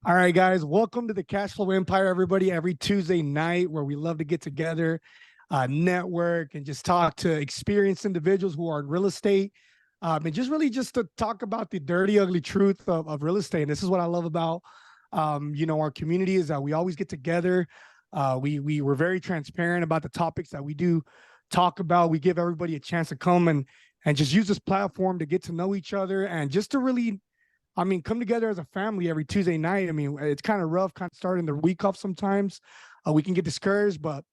All right, guys, welcome to the Cash Flow Empire, everybody. Every Tuesday night, where we love to get together, network, and just talk to experienced individuals who are in real estate, and just really just to talk about the dirty, ugly truth of real estate. And this is what I love about, our community is that we always get together. We're very transparent about the topics that we do talk about. We give everybody a chance to come and just use this platform to get to know each other and just to really come together as a family every Tuesday night. I mean, it's kind of rough, kind of starting the week off sometimes. We can get discouraged, but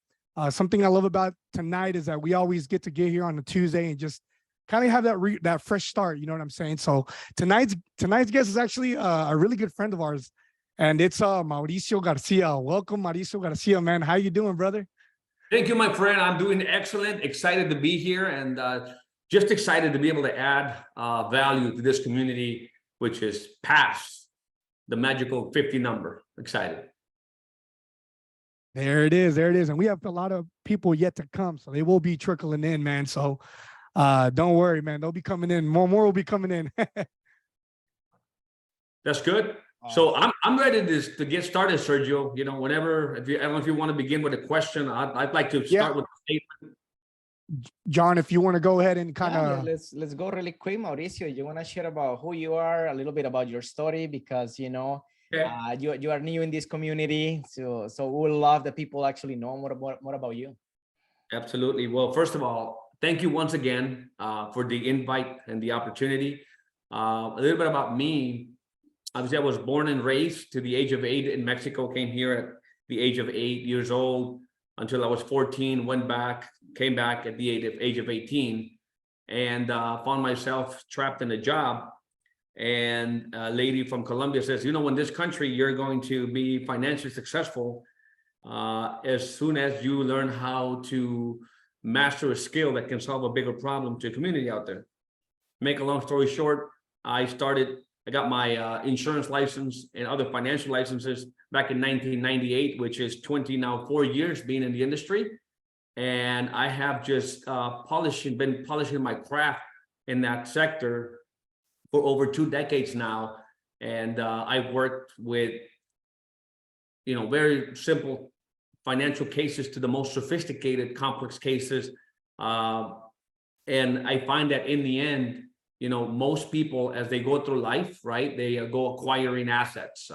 something I love about tonight is that we always get to get here on a Tuesday and just kind of have that fresh start. You know what I'm saying? So tonight's guest is actually a really good friend of ours, and it's Mauricio García. Welcome, Mauricio García, man. How you doing, brother? Thank you, my friend. I'm doing excellent. Excited to be here, and just excited to be able to add value to this community, which is past the magical 50 number. Excited. There it is. There it is. And we have a lot of people yet to come, so they will be trickling in, man. So don't worry, man. They'll be coming in. More will be coming in. That's good. So I'm ready to get started, Sergio. You know, whenever, I don't know if you want to begin with a question. I'd like to start with a statement. John, if you want to go ahead and kind of let's go really quick. Mauricio, you want to share about who you are, a little bit about your story, because you are new in this community, so we'll love that people actually know more about you. Absolutely. Well, first of all, thank you once again for the invite and the opportunity. A little bit about me. Obviously, I was born and raised to the age of 8 in Mexico, came here at the age of 8 years old until I was 14, came back at the age of 18, and found myself trapped in a job. And a lady from Colombia says, you know, in this country, you're going to be financially successful as soon as you learn how to master a skill that can solve a bigger problem to a community out there. Make a long story short, I got my insurance license and other financial licenses back in 1998, which is 4 years being in the industry. And I have just been polishing my craft in that sector for over 2 decades now. And I've worked with, very simple financial cases to the most sophisticated, complex cases. And I find that in the end, most people, as they go through life, right, they go acquiring assets.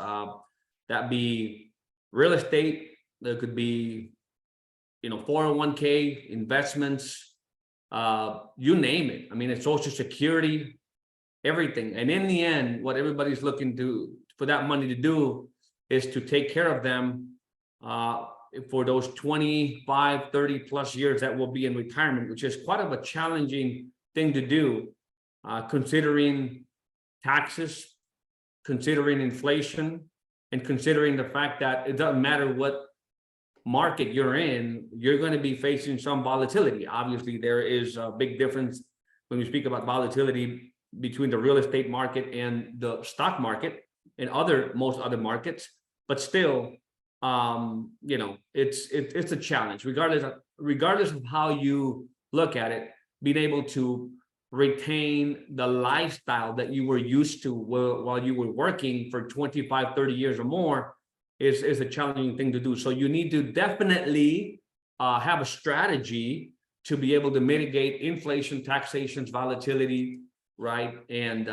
That be real estate, there could be, 401k, investments, you name it. I mean, it's Social Security, everything. And in the end, what everybody's looking for that money to do is to take care of them for those 25, 30 plus years that will be in retirement, which is quite of a challenging thing to do. Considering taxes, considering inflation, and considering the fact that it doesn't matter what market you're in, you're going to be facing some volatility. Obviously, there is a big difference when we speak about volatility between the real estate market and the stock market and most other markets. But still, it's a challenge, regardless of how you look at it. Being able to retain the lifestyle that you were used to while you were working for 25, 30 years or more is a challenging thing to do. So you need to definitely have a strategy to be able to mitigate inflation, taxations, volatility, right, and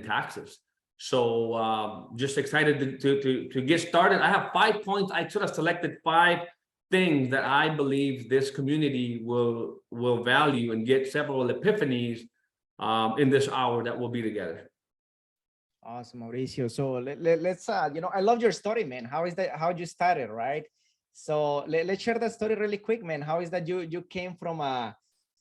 taxes. So just excited to get started. I have 5 points. I sort of selected 5 things that I believe this community will value and get several epiphanies in this hour that we'll be together. Awesome, Mauricio. So let's I love your story, man. How you started, right? So let's share that story really quick, man. How is that you came from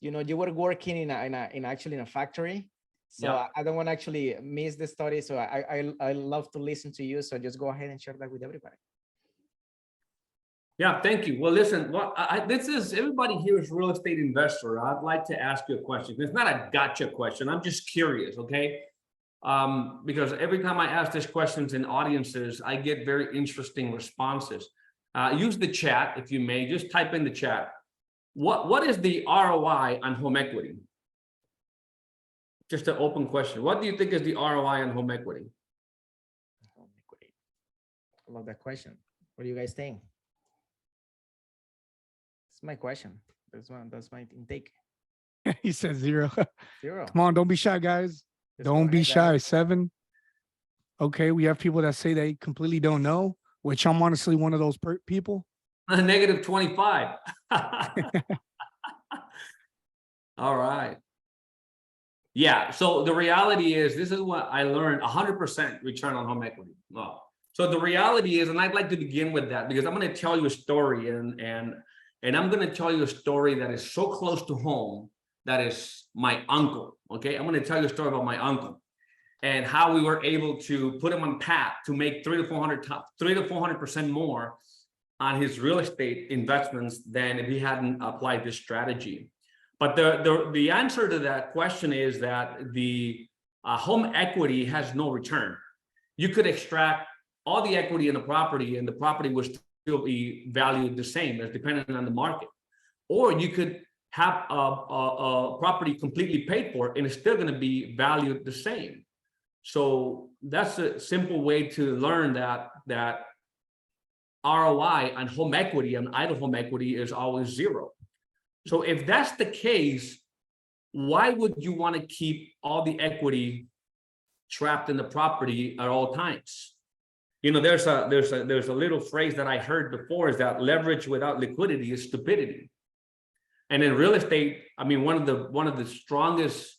you were working in a factory. So yeah. I don't want to actually miss the story. So I love to listen to you. So just go ahead and share that with everybody. Yeah, thank you. Well, listen, everybody here is a real estate investor. I'd like to ask you a question. It's not a gotcha question. I'm just curious, okay? Because every time I ask these questions in audiences, I get very interesting responses. Use the chat, if you may. Just type in the chat. What is the ROI on home equity? Just an open question. What do you think is the ROI on home equity? I love that question. What do you guys think? That's my question. That's my intake. He said 0. 0. Come on, don't be shy, guys. Just go Don't be ahead, shy. guys. 7. Okay, we have people that say they completely don't know, which I'm honestly one of those people. Negative 25. All right. Yeah. So the reality is, this is what I learned: 100% return on home equity. Well, so the reality is, and I'd like to begin with that because I'm going to tell you a story, and I'm going to tell you a story that is so close to home. That is my uncle. Okay, I'm going to tell you a story about my uncle and how we were able to put him on path to make 300 to 400% more on his real estate investments than if he hadn't applied this strategy. But the answer to that question is that the home equity has no return. You could extract all the equity in the property, and the property would still be valued the same, as depending on the market. Or you could have a property completely paid for, and it's still going to be valued the same. So that's a simple way to learn that ROI on home equity, on idle home equity, is always 0. So if that's the case, why would you want to keep all the equity trapped in the property at all times? You know, there's a little phrase that I heard before, is that leverage without liquidity is stupidity. And in real estate, I mean, one of the strongest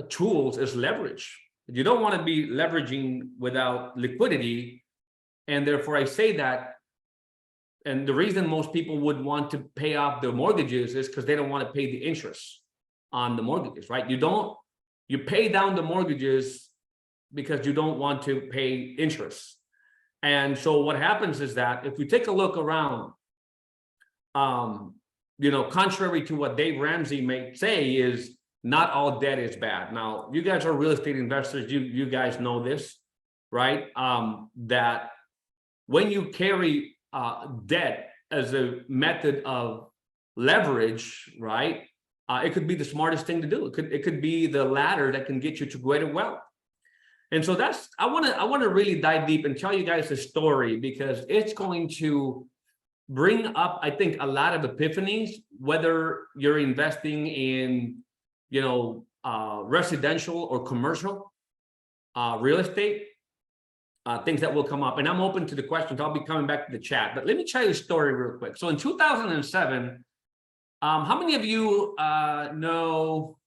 tools is leverage. You don't want to be leveraging without liquidity. And therefore I say that, and the reason most people would want to pay off their mortgages is because they don't want to pay the interest on the mortgages, right? You pay down the mortgages because you don't want to pay interest. And so what happens is that if we take a look around, you know, contrary to what Dave Ramsey may say, is not all debt is bad. Now, you guys are real estate investors. You guys know this, right? That when you carry debt as a method of leverage, right? It could be the smartest thing to do. It could be the ladder that can get you to greater wealth. And so that's, I want to really dive deep and tell you guys a story, because it's going to bring up, I think, a lot of epiphanies, whether you're investing in, you know, residential or commercial real estate. Things that will come up, and I'm open to the questions. I'll be coming back to the chat, but let me tell you a story real quick. So in 2007, how many of you know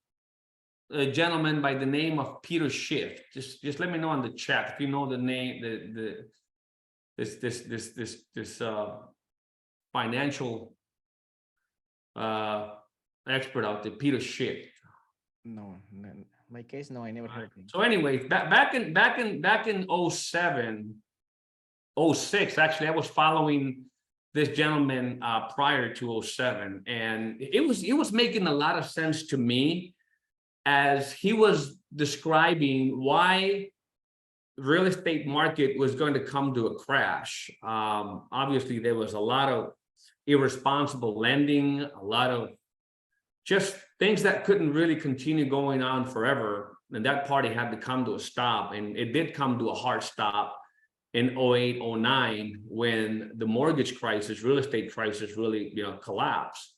a gentleman by the name of Peter Schiff? Just let me know in the chat if you know the name, this financial expert out there, Peter Schiff. No, my case, no, I never heard of him. So anyways, back in 07, 06, actually, I was following this gentleman prior to 07, and it was making a lot of sense to me as he was describing why real estate market was going to come to a crash. Obviously, there was a lot of irresponsible lending, a lot of just things that couldn't really continue going on forever. And that party had to come to a stop. And it did come to a hard stop in 08, 09, when the mortgage crisis, real estate crisis really, you know, collapsed.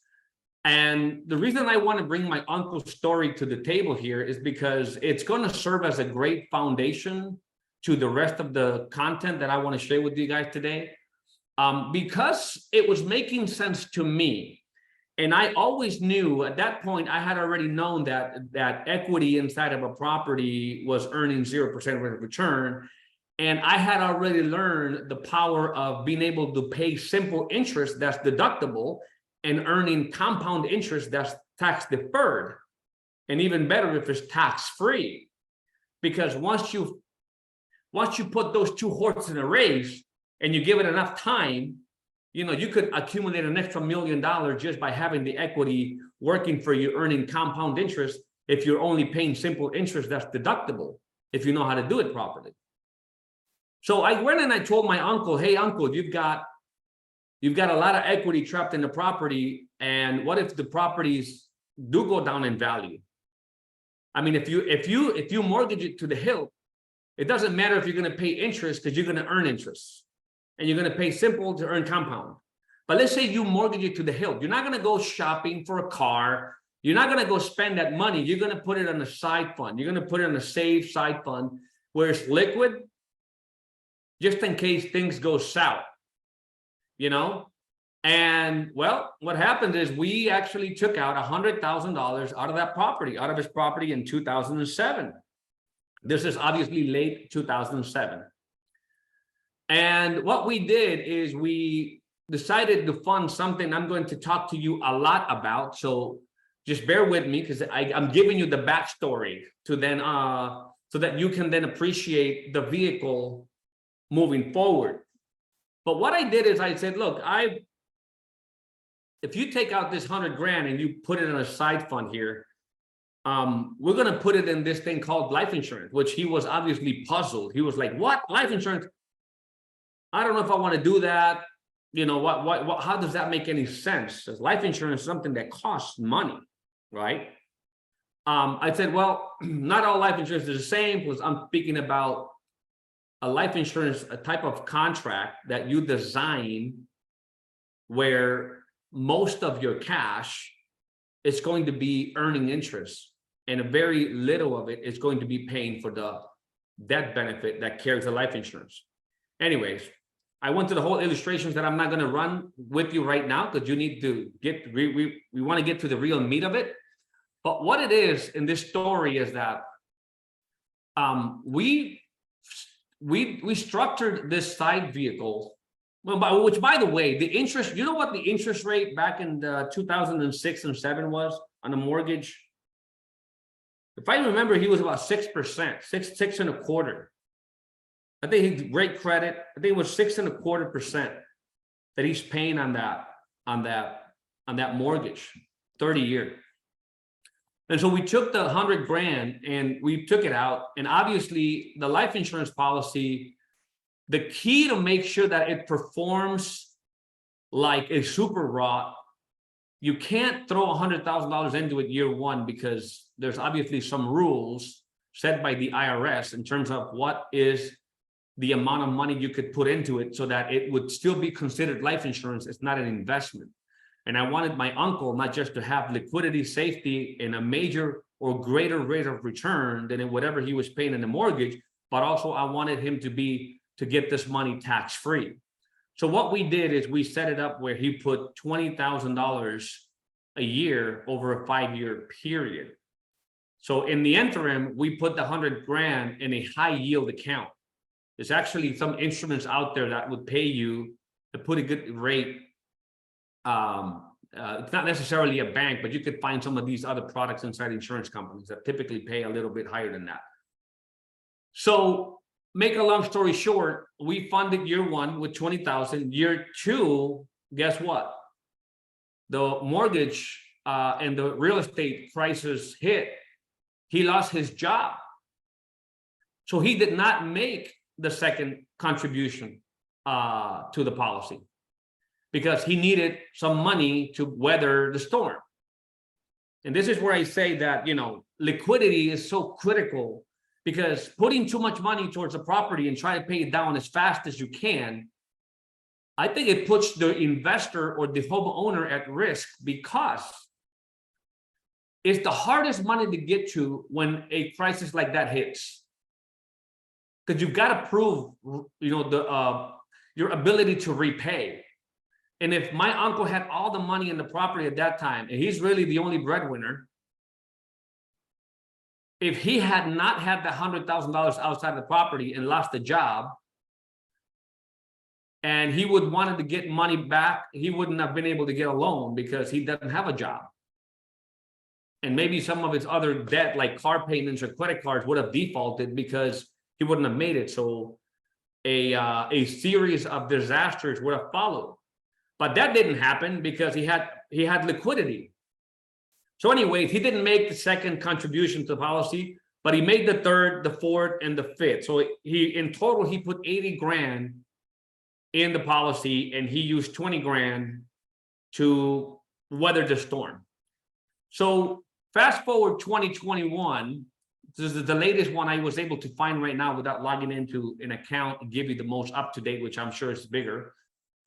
And the reason I want to bring my uncle's story to the table here is because it's going to serve as a great foundation to the rest of the content that I want to share with you guys today. Because it was making sense to me. And I always knew at that point, I had already known that equity inside of a property was earning 0% rate of return. And I had already learned the power of being able to pay simple interest that's deductible and earning compound interest that's tax deferred. And even better if it's tax free. Because once you put those two horses in a race and you give it enough time, you know, you could accumulate an extra $1 million just by having the equity working for you, earning compound interest, if you're only paying simple interest that's deductible, if you know how to do it properly. So I went and I told my uncle, hey, uncle, you've got a lot of equity trapped in the property. And what if the properties do go down in value? I mean, if you mortgage it to the hilt, It doesn't matter if you're going to pay interest because you're going to earn interest, and you're going to pay simple to earn compound. But let's say you mortgage it to the hilt. You're not going to go shopping for a car. You're not going to go spend that money. You're going to put it on a side fund. You're going to put it on a safe side fund where it's liquid, just in case things go south, you know? And well, what happened is we actually took out $100,000 out of that property, out of his property in 2007. This is obviously late 2007. And what we did is we decided to fund something I'm going to talk to you a lot about. So just bear with me, because I'm giving you the backstory to then so that you can then appreciate the vehicle moving forward. But what I did is I said, look, if you take out this 100 grand and you put it in a side fund here, we're going to put it in this thing called life insurance, which he was obviously puzzled. He was like, what? Life insurance? I don't know if I want to do that. You know, what, how does that make any sense? Because life insurance is something that costs money, right? I said, well, not all life insurance is the same, because I'm speaking about a life insurance, a type of contract that you design where most of your cash is going to be earning interest, and a very little of it is going to be paying for the death benefit that carries the life insurance. Anyways, I went to the whole illustrations that I'm not going to run with you right now, because you need to get, we want to get to the real meat of it. But what it is in this story is that we structured this side vehicle. Well, which, by the way, the interest, you know what the interest rate back in the 2006 and 7 was on a mortgage? If I remember, he was about 6%, six and a quarter. I think he's great credit. I think it was 6.25% that he's paying on that mortgage, 30-year. And so we took the 100 grand and we took it out. And obviously the life insurance policy, the key to make sure that it performs like a super raw, you can't throw $100,000 into it year one, because there's obviously some rules set by the IRS in terms of what is the amount of money you could put into it so that it would still be considered life insurance. It's not an investment. And I wanted my uncle not just to have liquidity, safety, and a major or greater rate of return than in whatever he was paying in the mortgage, but also I wanted him to get this money tax-free. So what we did is we set it up where he put $20,000 a year over a 5-year period. So in the interim, we put the 100 grand in a high yield account. There's actually some instruments out there that would pay you to put a good rate. It's not necessarily a bank, but you could find some of these other products inside insurance companies that typically pay a little bit higher than that. So make a long story short, we funded year one with 20,000. Year two, guess what? The mortgage and the real estate prices hit. He lost his job. So he did not make the second contribution to the policy, because he needed some money to weather the storm. And this is where I say that, you know, liquidity is so critical, because putting too much money towards a property and trying to pay it down as fast as you can, I think it puts the investor or the homeowner at risk, because it's the hardest money to get to when a crisis like that hits. Because you've got to prove, you know, your ability to repay. And if my uncle had all the money in the property at that time, and he's really the only breadwinner, if he had not had the $100,000 outside the property and lost the job, and he would wanted to get money back, he wouldn't have been able to get a loan because he doesn't have a job. And maybe some of his other debt, like car payments or credit cards, would have defaulted because he wouldn't have made it. So a series of disasters would have followed. But that didn't happen because he had liquidity. So anyways, he didn't make the second contribution to the policy, but he made the third, the fourth, and the fifth. So in total, he put 80 grand in the policy, and he used 20 grand to weather the storm. So fast forward 2021, This is the latest one I was able to find right now without logging into an account and give you the most up-to-date, which I'm sure is bigger.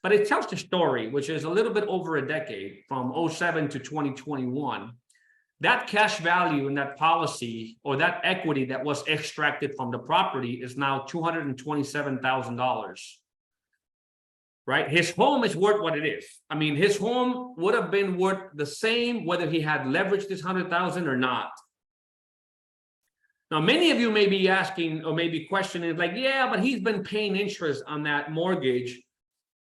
But it tells the story, which is a little bit over a decade, from 07 to 2021. That cash value in that policy or that equity that was extracted from the property is now $227,000. Right? His home is worth what it is. I mean, his home would have been worth the same whether he had leveraged this 100,000 or not. Now, many of you may be asking or maybe questioning, like, yeah, but he's been paying interest on that mortgage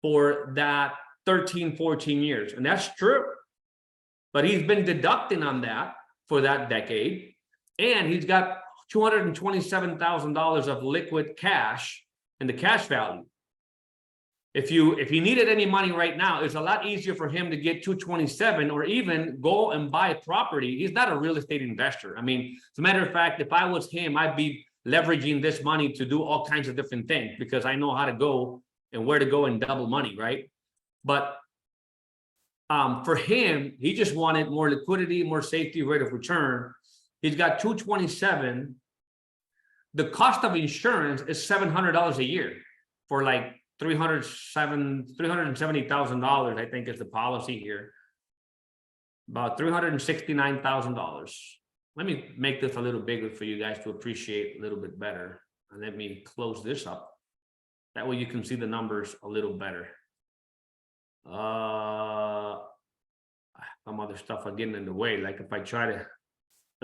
for that 13, 14 years. And that's true. But he's been deducting on that for that decade. And he's got $227,000 of liquid cash in the cash value. If he needed any money right now, it's a lot easier for him to get 227 or even go and buy a property. He's not a real estate investor. I mean, as a matter of fact, if I was him, I'd be leveraging this money to do all kinds of different things because I know how to go and where to go and double money, right? But for him, he just wanted more liquidity, more safety, rate of return. He's got 227. The cost of insurance is $700 a year for like $370,000, I think is the policy here. About $369,000. Let me make this a little bigger for you guys to appreciate a little bit better. And let me close this up. That way you can see the numbers a little better. Some other stuff are getting in the way. Like if I try to,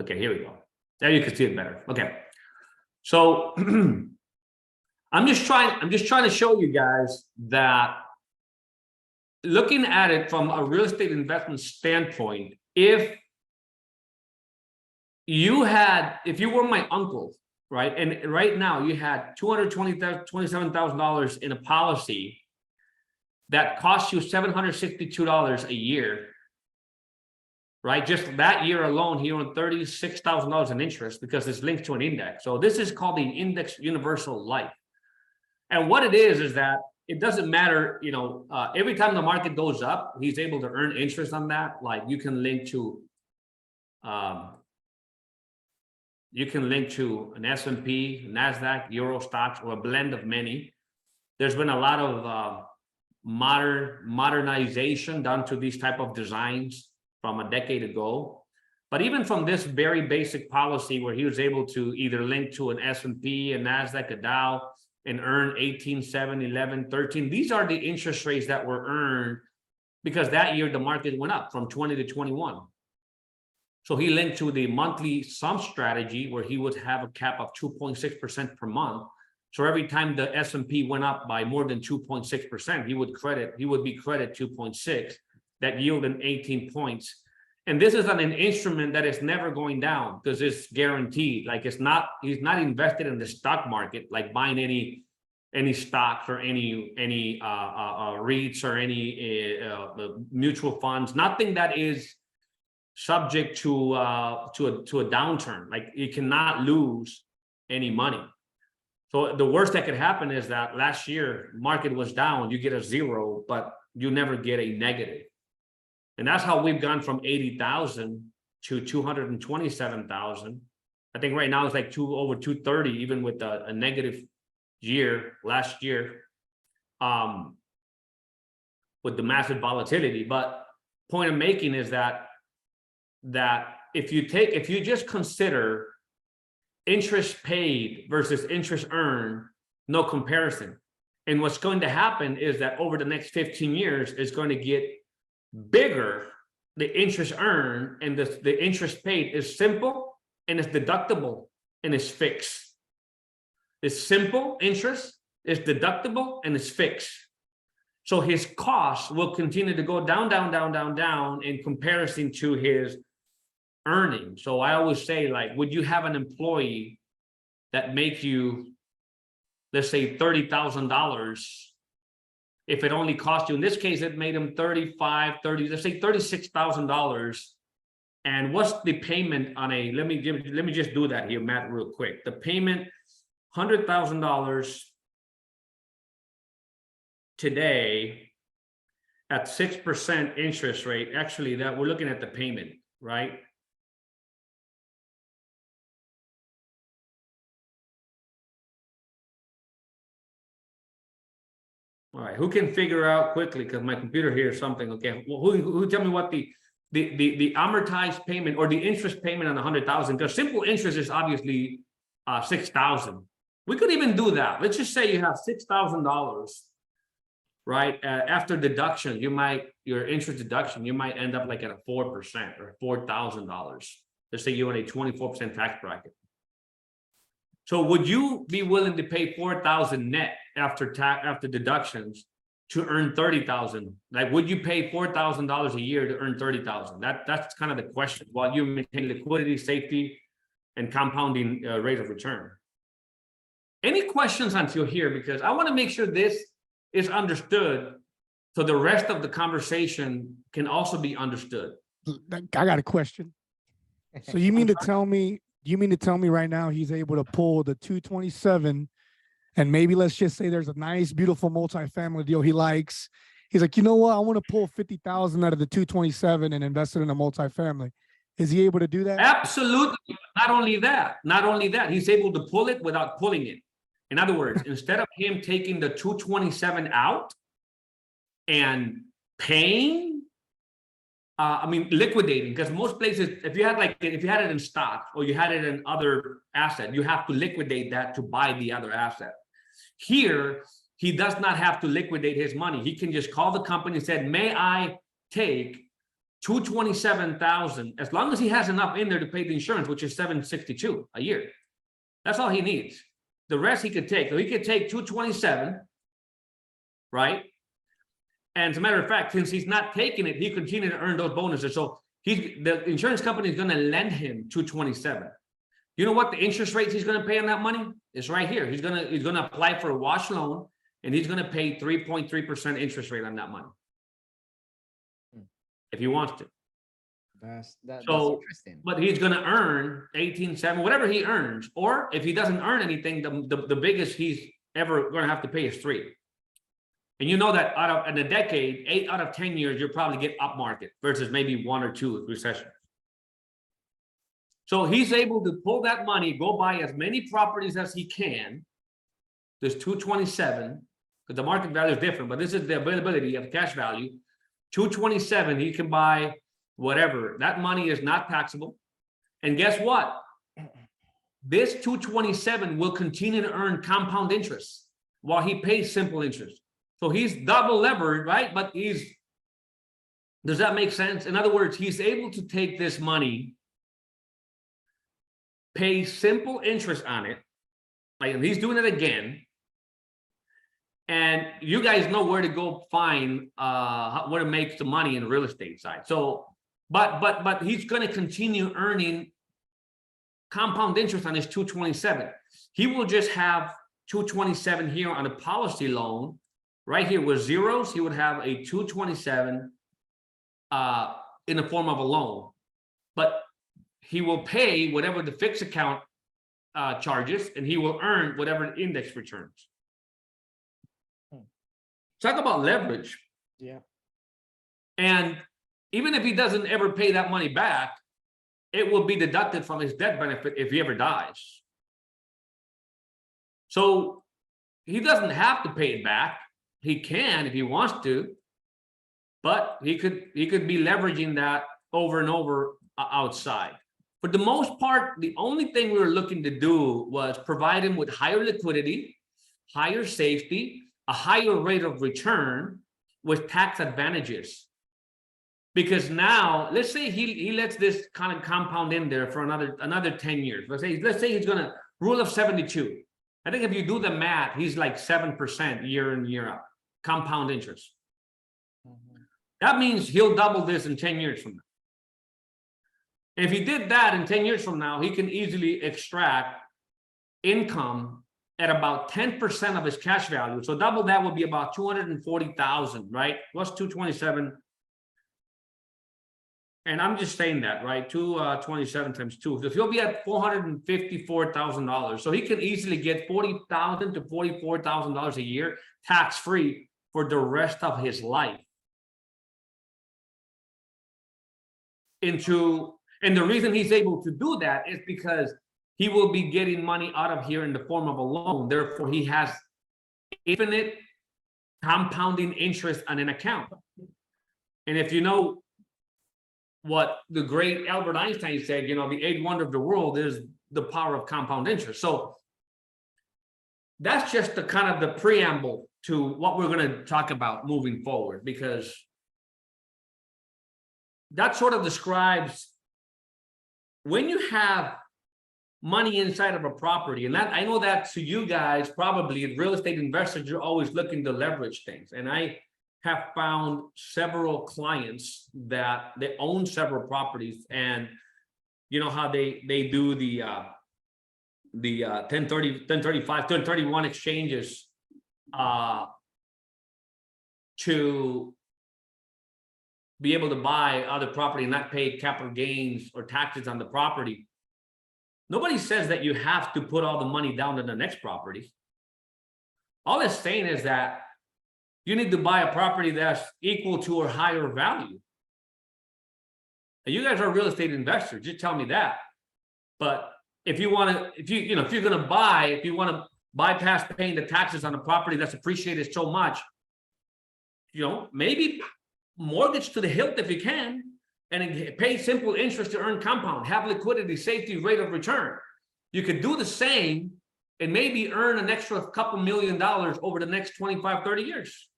okay, here we go. There you can see it better. Okay. So I'm just trying to show you guys that looking at it from a real estate investment standpoint, if you were my uncle, right? And right now you had $227,000 in a policy that costs you $762 a year, right? Just that year alone, he earned $36,000 in interest because it's linked to an index. So this is called the Index Universal Life. And what it is that it doesn't matter, every time the market goes up, he's able to earn interest on that. Like you can link to an S&P, NASDAQ, Euro stocks, or a blend of many. There's been a lot of modernization done to these type of designs from a decade ago. But even from this very basic policy where he was able to either link to an S&P, a NASDAQ, a Dow, and earn 18, 7, 11, 13. These are the interest rates that were earned because that year the market went up from 20 to 21. So he linked to the monthly sum strategy where he would have a cap of 2.6% per month. So every time the S&P went up by more than 2.6%, he would be credit 2.6, that yielded 18 points. And this is an instrument that is never going down because it's guaranteed. Like he's not invested in the stock market, like buying any stocks or any REITs or any mutual funds. Nothing that is subject to a downturn. Like you cannot lose any money. So the worst that could happen is that last year market was down, you get a zero, but you never get a negative. And that's how we've gone from 80,000 to 227,000. I think right now it's like over 230, even with a negative year last year, with the massive volatility. But point I'm making is that if you just consider interest paid versus interest earned, no comparison. And what's going to happen is that over the next 15 years, it's going to get bigger, the interest earned, and the interest paid is simple and it's deductible and it's fixed. It's simple interest, it's deductible, and it's fixed. So his costs will continue to go down in comparison to his earnings. So I always say, like, would you have an employee that make you, let's say, $30,000? If it only cost you, in this case, it made him let's say $36,000. And what's the payment on let me just do that here, Matt, real quick. The payment, $100,000 today at 6% interest rate. Actually, that we're looking at the payment, right? All right, who can figure out quickly, because my computer here is something. Okay, well, who tell me what the amortized payment or the interest payment on 100,000? Because simple interest is obviously 6,000. We could even do that. Let's just say you have $6,000, right? After deduction, your interest deduction, you might end up like at a 4% or $4,000. Let's say you're in a 24% tax bracket. So would you be willing to pay 4,000 net after deductions to earn 30,000? Like, would you pay $4,000 a year to earn 30,000? That's kind of the question. While you maintain liquidity, safety, and compounding rate of return. Any questions until here? Because I want to make sure this is understood, so the rest of the conversation can also be understood. I got a question. So you mean to tell me? You mean to tell me right now he's able to pull the 227, and maybe let's just say there's a nice, beautiful multifamily deal he likes. He's like, you know what? I want to pull 50,000 out of the 227 and invest it in a multifamily. Is he able to do that? Absolutely. Not only that, he's able to pull it without pulling it. In other words, instead of him taking the 227 out and paying, liquidating, because most places, if you had it in stock or you had it in other asset, you have to liquidate that to buy the other asset. Here, he does not have to liquidate his money. He can just call the company and said, may I take 227,000, as long as he has enough in there to pay the insurance, which is $762 a year. That's all he needs. The rest he could take. So he could take 227, right? And as a matter of fact, since he's not taking it, he continued to earn those bonuses. So the insurance company is going to lend him 227. You know what the interest rates he's going to pay on that money? It's right here. He's going to apply for a wash loan, and he's going to pay 3.3% interest rate on that money if he wants to. That's interesting. But he's going to earn 18.7, whatever he earns, or if he doesn't earn anything, the biggest he's ever going to have to pay is 3. And you know that in a decade, 8 out of 10 years, you'll probably get up market versus maybe 1 or 2 recessions. So he's able to pull that money, go buy as many properties as he can. There's 227, because the market value is different, but this is the availability of cash value. 227, he can buy whatever. That money is not taxable. And guess what? This 227 will continue to earn compound interest while he pays simple interest. So he's double levered, right? But does that make sense? In other words, he's able to take this money, pay simple interest on it, like he's doing it again. And you guys know where to go find where to make the money in the real estate side. So, but he's going to continue earning compound interest on his 227. He will just have 227 here on a policy loan. Right here with zeros, he would have a 227 in the form of a loan, but he will pay whatever the fixed account charges, and he will earn whatever the index returns. Talk about leverage. Yeah. And even if he doesn't ever pay that money back, it will be deducted from his death benefit if he ever dies. So he doesn't have to pay it back. He can if he wants to, but he could be leveraging that over and over outside. For the most part, the only thing we were looking to do was provide him with higher liquidity, higher safety, a higher rate of return with tax advantages. Because now, let's say he lets this kind of compound in there for another 10 years. Let's say he's going to rule of 72. I think if you do the math, he's like 7% year in, year out, compound interest. Mm-hmm. That means he'll double this in 10 years from now. And if he did that in 10 years from now, he can easily extract income at about 10% of his cash value. So double that would be about 240,000, right? What's 227? And I'm just saying that, right? 227 times 2. So he'll be at $454,000. So he can easily get $40,000 to $44,000 a year tax-free for the rest of his life. And the reason he's able to do that is because he will be getting money out of here in the form of a loan. Therefore, he has infinite compounding interest on an account. And if you know what the great Albert Einstein said, you know, the eighth wonder of the world is the power of compound interest. So that's just the kind of the preamble to what we're going to talk about moving forward, because that sort of describes when you have money inside of a property. And that, I know that to you guys, probably real estate investors, you're always looking to leverage things. And I have found several clients that they own several properties, and you know how they do the 1030, 1035, 1031 exchanges to be able to buy other property and not pay capital gains or taxes on the property. Nobody says that you have to put all the money down in the next property. All it's saying is that you need to buy a property that's equal to or higher value. And you guys are real estate investors, just tell me that. But if you want to, if you're going to buy, if you want to bypass paying the taxes on a property that's appreciated so much, you know, maybe mortgage to the hilt if you can, and pay simple interest to earn compound, have liquidity, safety, rate of return. You could do the same and maybe earn an extra couple $1 million over the next 25, 30 years.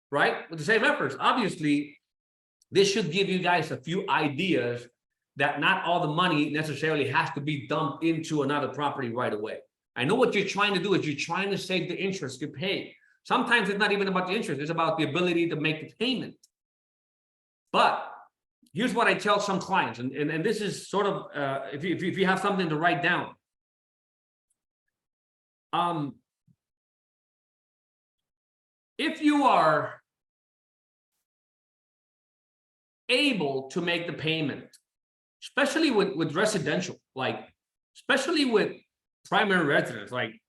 Right? With the same efforts. Obviously, this should give you guys a few ideas that not all the money necessarily has to be dumped into another property right away. I know what you're trying to do is you're trying to save the interest you pay. Sometimes it's not even about the interest, it's about the ability to make the payment. But here's what I tell some clients, and this is sort of, if you have something to write down. If you are able to make the payment, especially with residential, like, especially with primary residence, like,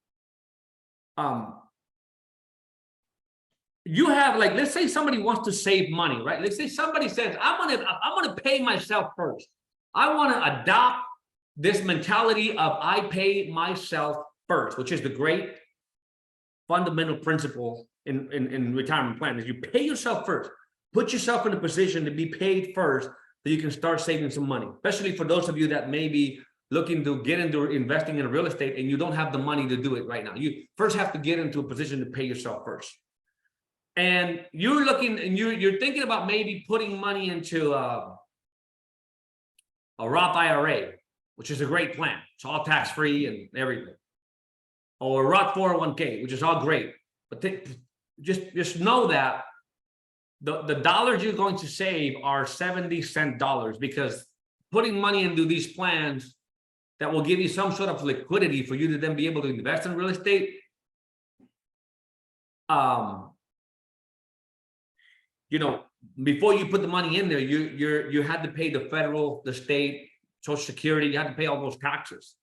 you have, like, let's say somebody wants to save money, right? Let's say somebody says, I'm gonna pay myself first. I want to adopt this mentality of I pay myself first, which is the great fundamental principle in retirement plan, is you pay yourself first. Put yourself in a position to be paid first so you can start saving some money, especially for those of you that may be looking to get into investing in real estate and you don't have the money to do it right now. You first have to get into a position to pay yourself first. And you're looking and you're thinking about maybe putting money into a Roth IRA, which is a great plan. It's all tax-free and everything. Or a Roth 401k, which is all great. But just know that the dollars you're going to save are 70-cent dollars, because putting money into these plans that will give you some sort of liquidity for you to then be able to invest in real estate, you know, before you put the money in there, you had to pay the federal, the state, Social Security, you had to pay all those taxes.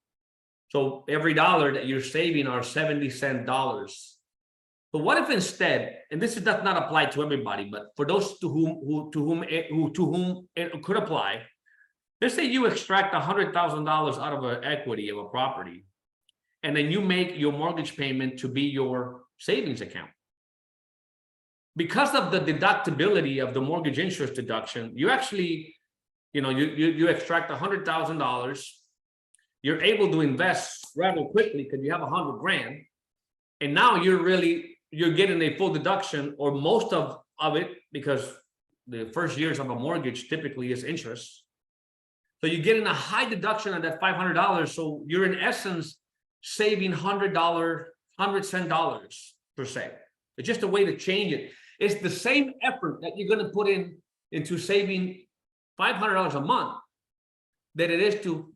So every dollar that you're saving are 70-cent dollars. But what if instead, and this does not apply to everybody, but for those to whom it could apply, let's say you extract $100,000 out of an equity of a property, and then you make your mortgage payment to be your savings account. Because of the deductibility of the mortgage interest deduction, you actually, you know, you extract $100,000. You're able to invest rather quickly because you have 100 grand, and now you're getting a full deduction, or most of it, because the first years of a mortgage typically is interest. So you're getting a high deduction on that $500. So you're in essence saving $100 dollars per se. It's just a way to change it. It's the same effort that you're going to put into saving $500 a month that it is to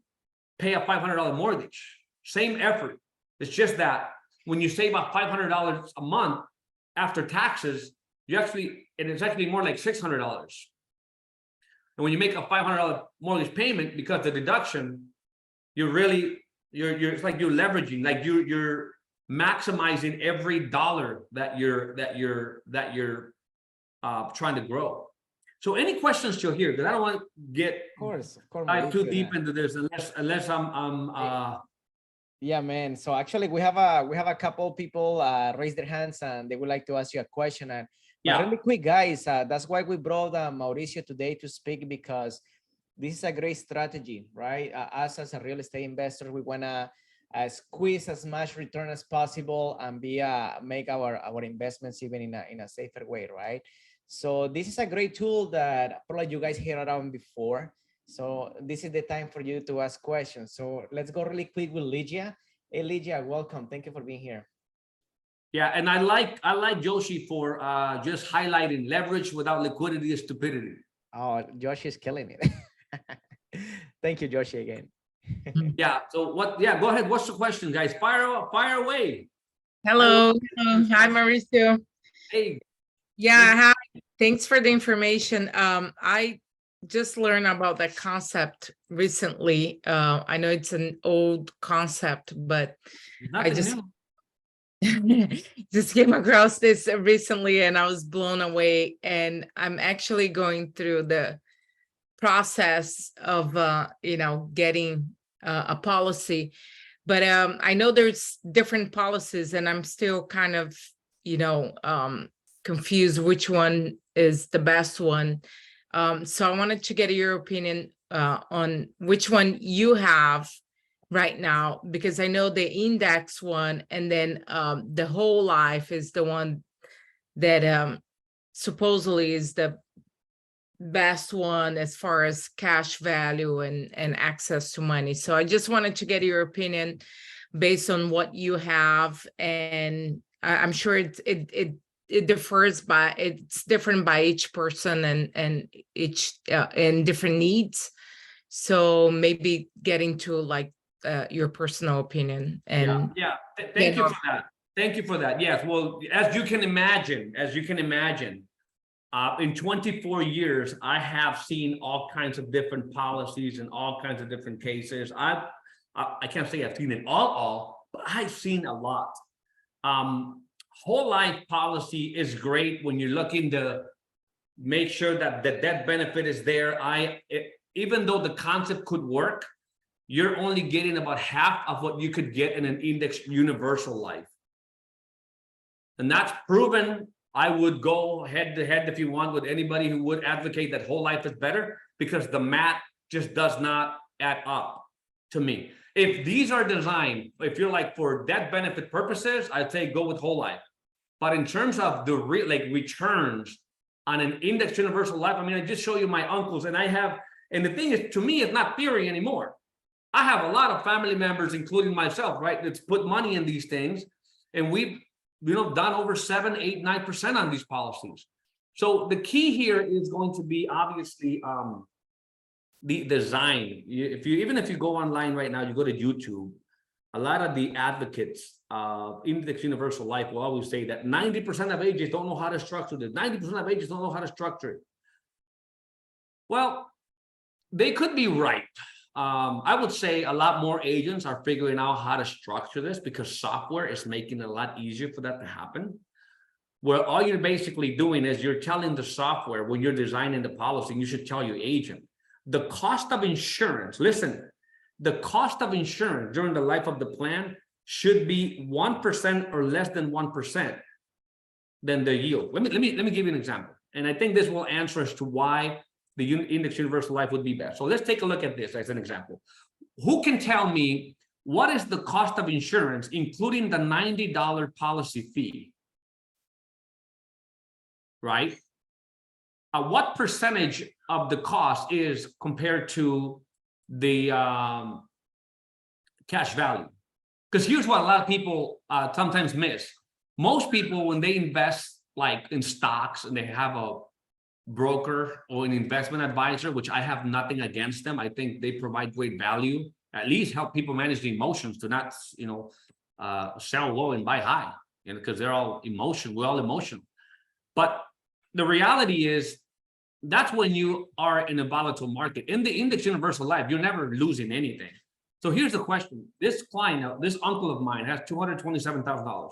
pay a $500 mortgage. Same effort. It's just that when you save about $500 a month after taxes, it's actually more like $600. And when you make a $500 mortgage payment, because the deduction, it's like you're leveraging, like you're maximizing every dollar that you're trying to grow. So any questions still here? Because I don't want to get of course, too deep into this unless I'm Yeah, man. So actually we have a couple people raise their hands and they would like to ask you a question. And but Yeah. really quick, guys, that's why we brought Mauricio today to speak, because this is a great strategy, right? Us as a real estate investor, we wanna squeeze as much return as possible and be make our investments even in a safer way, right? So this is a great tool that probably you guys heard around before. So this is the time for you to ask questions. So let's go really quick with Lygia. Hey, Lygia, welcome. Thank you for being here. Yeah, and I like Joshi for just highlighting leverage without liquidity is stupidity. Oh, Josh is killing it. Thank you, Joshi, again. Yeah. So what? Yeah. Go ahead. What's the question, guys? Fire away. Hello. Hi, Mauricio. Hey. Yeah, hi. Thanks for the information. I just learned about that concept recently. I know it's an old concept, but I just just came across this recently and I was blown away. And I'm actually going through the process of getting a policy, but I know there's different policies and I'm still kind of confused which one is the best one. So I wanted to get your opinion on which one you have right now, because I know the index one and then the whole life is the one that supposedly is the best one as far as cash value and access to money. So I just wanted to get your opinion based on what you have, and I'm sure it differs by, it's different by each person and each and different needs. So maybe getting to like your personal opinion. And Thank you for that. Thank you for that. Yes. Well, as you can imagine, in 24 years, I have seen all kinds of different policies and all kinds of different cases. I can't say I've seen it all, but I've seen a lot. Whole life policy is great when you're looking to make sure that the death benefit is there. Even though the concept could work, you're only getting about half of what you could get in an index universal life. And that's proven. I would go head to head, if you want, with anybody who would advocate that whole life is better, because the math just does not add up to me. If these are designed, if you're like for death benefit purposes, I'd say go with whole life. But in terms of the returns on an index universal life, I mean, I just show you my uncles, and and the thing is, to me, it's not theory anymore. I have a lot of family members, including myself, right, that's put money in these things, and we've done over 7, 8, 9% on these policies. So the key here is going to be obviously the design. Even if you go online right now, you go to YouTube, a lot of the advocates of index universal life will always say that 90% of agents don't know how to structure this. 90% of agents don't know how to structure it. Well, they could be right. I would say a lot more agents are figuring out how to structure this, because software is making it a lot easier for that to happen. Where all you're basically doing is you're telling the software, when you're designing the policy, you should tell your agent the cost of insurance. Listen, the cost of insurance during the life of the plan should be 1% or less than 1% than the yield. Let me give you an example, and I think this will answer as to why the index universal life would be best. So let's take a look at this as an example. Who can tell me what is the cost of insurance, including the $90 policy fee? Right? What percentage of the cost is compared to the cash value? Because here's what a lot of people sometimes miss. Most people, when they invest like in stocks and they have a broker or an investment advisor, which I have nothing against them, I think they provide great value, at least help people manage the emotions to not sell low and buy high, because they're all emotional. We're all emotional. But the reality is, that's when you are in a volatile market. In the index universal life, you're never losing anything. So here's the question. This client, this uncle of mine, has $227,000.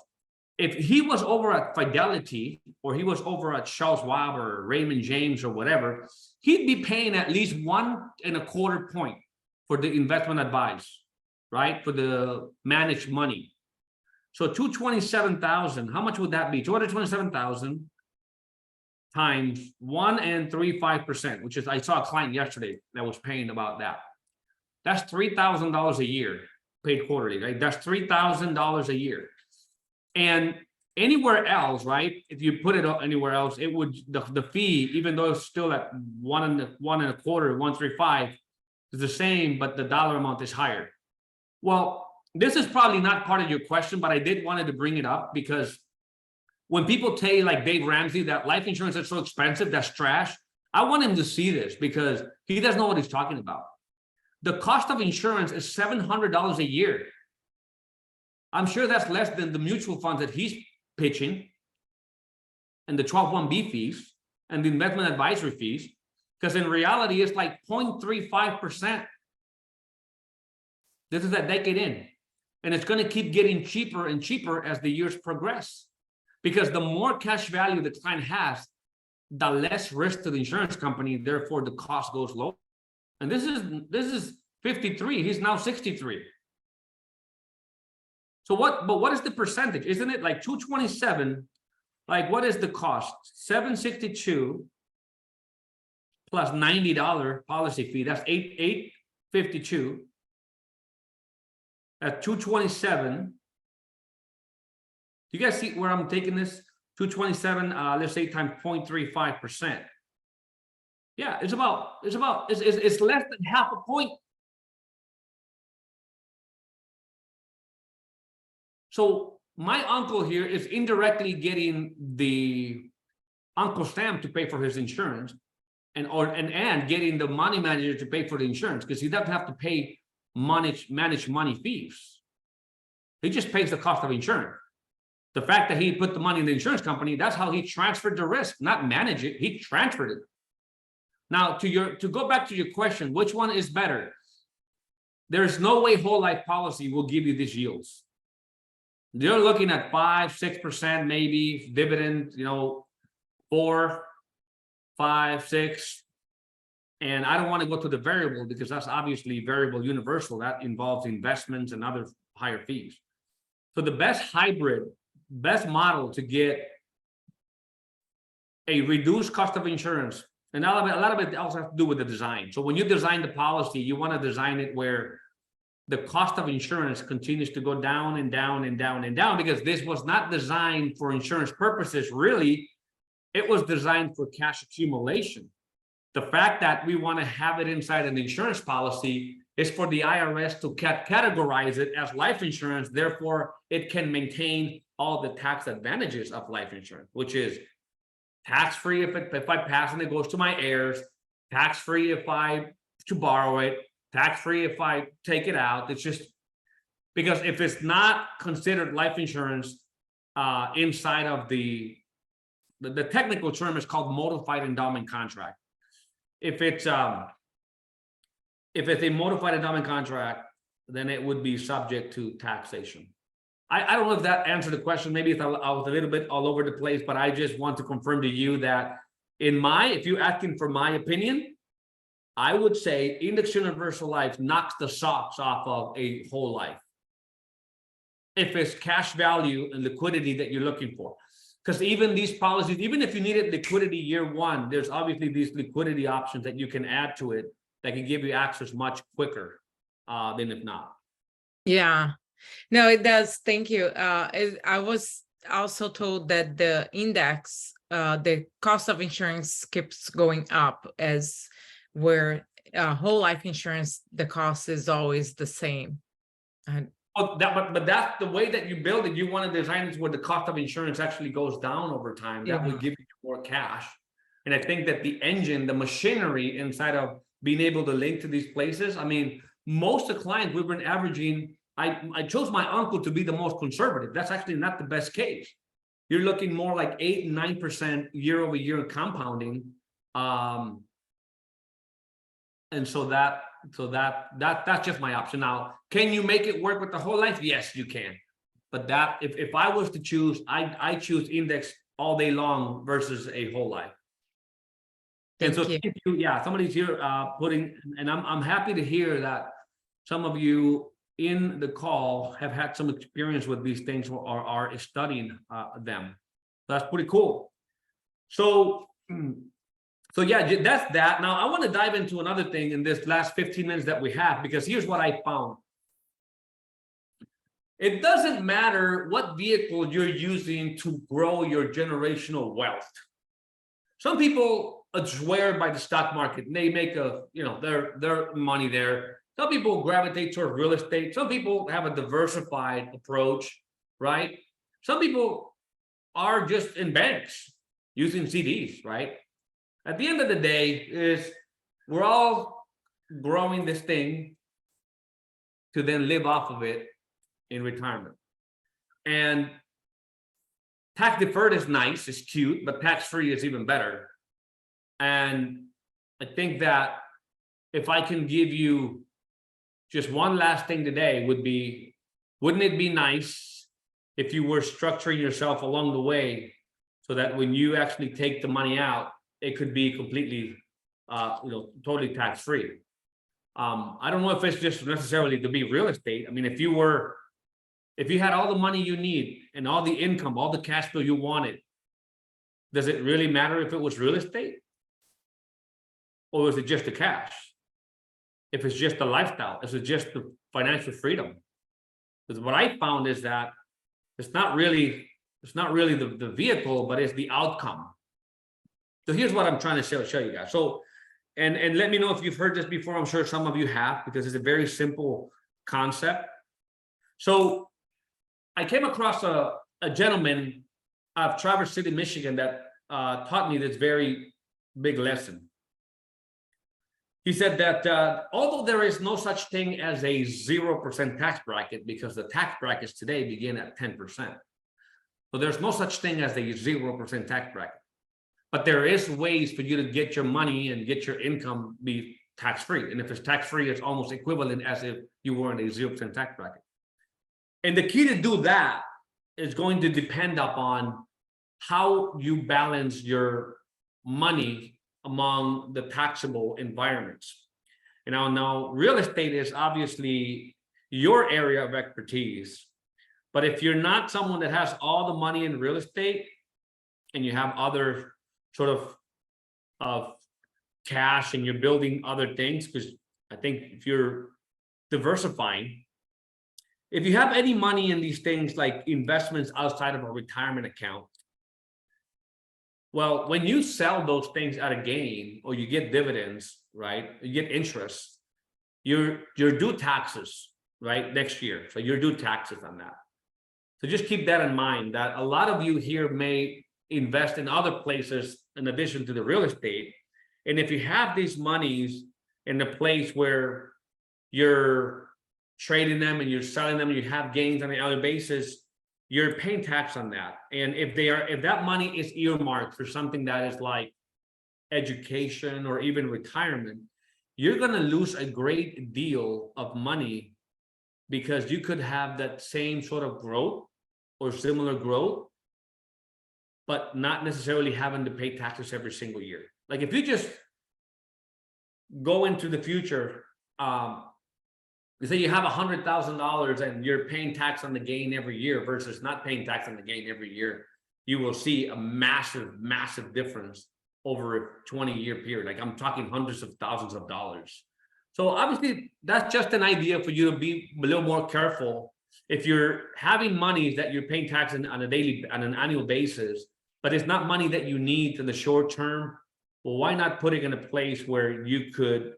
If he was over at Fidelity, or he was over at Charles Schwab or Raymond James or whatever, he'd be paying at least 1.25 points for the investment advice. right? For the managed money. So 227,000, how much would that be? 227,000 times 1.35%, which is, I saw a client yesterday that was paying about that. That's $3,000 a year paid quarterly, right? That's $3,000 a year. And anywhere else, right? If you put it anywhere else, it would, the fee, even though it's still at 1.25, 1.35, is the same, but the dollar amount is higher. Well, this is probably not part of your question, but I did wanted to bring it up because when people tell you, like Dave Ramsey, that life insurance is so expensive, that's trash, I want him to see this because he doesn't know what he's talking about. The cost of insurance is $700 a year. I'm sure that's less than the mutual funds that he's pitching and the 12(1)B fees and the investment advisory fees, because in reality, it's like 0.35%. This is a decade in, and it's going to keep getting cheaper and cheaper as the years progress, because the more cash value the client has, the less risk to the insurance company, therefore the cost goes low. And this is 53, he's now 63. So what is the percentage? Isn't it like 227? Like, what is the cost? 762 plus $90 policy fee. That's 852. At 227. Do you guys see where I'm taking this? 227, let's say times 0.35%. Yeah, it's less than half a point. So my uncle here is indirectly getting the Uncle Sam to pay for his insurance, and getting the money manager to pay for the insurance, because he doesn't have to pay managed money fees. He just pays the cost of insurance. The fact that he put the money in the insurance company, that's how he transferred the risk, not manage it. He transferred it. Now, to go back to your question, which one is better? There's no way whole life policy will give you these yields. You're looking at 5-6% maybe dividend, 4, 5, 6. And I don't want to go to the variable because that's obviously variable universal. That involves investments and other higher fees. So the best model to get a reduced cost of insurance, and a lot of it also has to do with the design. So when you design the policy, you want to design it where the cost of insurance continues to go down and down and down and down, because this was not designed for insurance purposes. Really, it was designed for cash accumulation. The fact that we want to have it inside an insurance policy is for the IRS to categorize it as life insurance. Therefore, it can maintain all the tax advantages of life insurance, which is tax-free if I pass and it goes to my heirs, tax-free if I to borrow it, tax-free if I take it out. It's just because if it's not considered life insurance inside of the technical term is called modified endowment contract. If it's a modified endowment contract, then it would be subject to taxation. I don't know if that answered the question. Maybe I was a little bit all over the place, but I just want to confirm to you that if you're asking for my opinion, I would say index universal life knocks the socks off of a whole life. If it's cash value and liquidity that you're looking for. Because even these policies, even if you needed liquidity year one, there's obviously these liquidity options that you can add to it that can give you access much quicker than if not. Yeah, no, it does. Thank you. I was also told that the index, the cost of insurance keeps going up, as where whole life insurance, the cost is always the same. But that's the way that you build it. You want to design it where the cost of insurance actually goes down over time. That would give you more cash. And I think that the engine, the machinery inside of being able to link to these places, I mean, most of the clients we've been averaging, I chose my uncle to be the most conservative. That's actually not the best case. You're looking more like 8 and 9% year over year compounding. And so that's just my option. Now, can you make it work with the whole life? Yes, you can. But that if I was to choose, I choose index all day long versus a whole life. And so thank you. Yeah, somebody's here putting, and I'm happy to hear that some of you in the call have had some experience with these things or are studying them. That's pretty cool. So yeah, that's that. Now I want to dive into another thing in this last 15 minutes that we have, because here's what I found. It doesn't matter what vehicle you're using to grow your generational wealth. Some people swear by the stock market and they make their money there. Some people gravitate toward real estate. Some people have a diversified approach, right? Some people are just in banks using CDs, right? At the end of the day, we're all growing this thing to then live off of it in retirement. And tax deferred is nice, it's cute, but tax free is even better. And I think that if I can give you just one last thing today, wouldn't it be nice if you were structuring yourself along the way so that when you actually take the money out, it could be completely totally tax free. I don't know if it's just necessarily to be real estate. I mean, if you had all the money you need and all the income, all the cash flow you wanted, does it really matter if it was real estate? Or is it just the cash? If it's just the lifestyle, is it just the financial freedom? Because what I found is that it's not really the vehicle, but it's the outcome. So here's what I'm trying to show you guys. So, and let me know if you've heard this before. I'm sure some of you have, because it's a very simple concept. So I came across a gentleman of Traverse City, Michigan, that taught me this very big lesson. He said that although there is no such thing as a 0% tax bracket, because the tax brackets today begin at 10%. So there's no such thing as a 0% tax bracket. But there is ways for you to get your money and get your income be tax-free. And if it's tax-free, it's almost equivalent as if you were in a 0% tax bracket. And the key to do that is going to depend upon how you balance your money among the taxable environments. And now real estate is obviously your area of expertise. But if you're not someone that has all the money in real estate and you have other sort of cash and you're building other things, because I think if you're diversifying, if you have any money in these things like investments outside of a retirement account, well, when you sell those things at a gain or you get dividends, right, you get interest, you're due taxes, right, next year. So you're due taxes on that. So just keep that in mind, that a lot of you here may invest in other places in addition to the real estate. And if you have these monies in a place where you're trading them and you're selling them and you have gains on the other basis, you're paying tax on that. And if that money is earmarked for something that is like education or even retirement, you're going to lose a great deal of money, because you could have that same sort of growth or similar growth, but not necessarily having to pay taxes every single year. Like if you just go into the future, you say you have $100,000 and you're paying tax on the gain every year versus not paying tax on the gain every year, you will see a massive, massive difference over a 20-year period. Like I'm talking hundreds of thousands of dollars. So obviously that's just an idea for you to be a little more careful. If you're having money that you're paying tax on an annual basis, but it's not money that you need in the short term, well, why not put it in a place where you could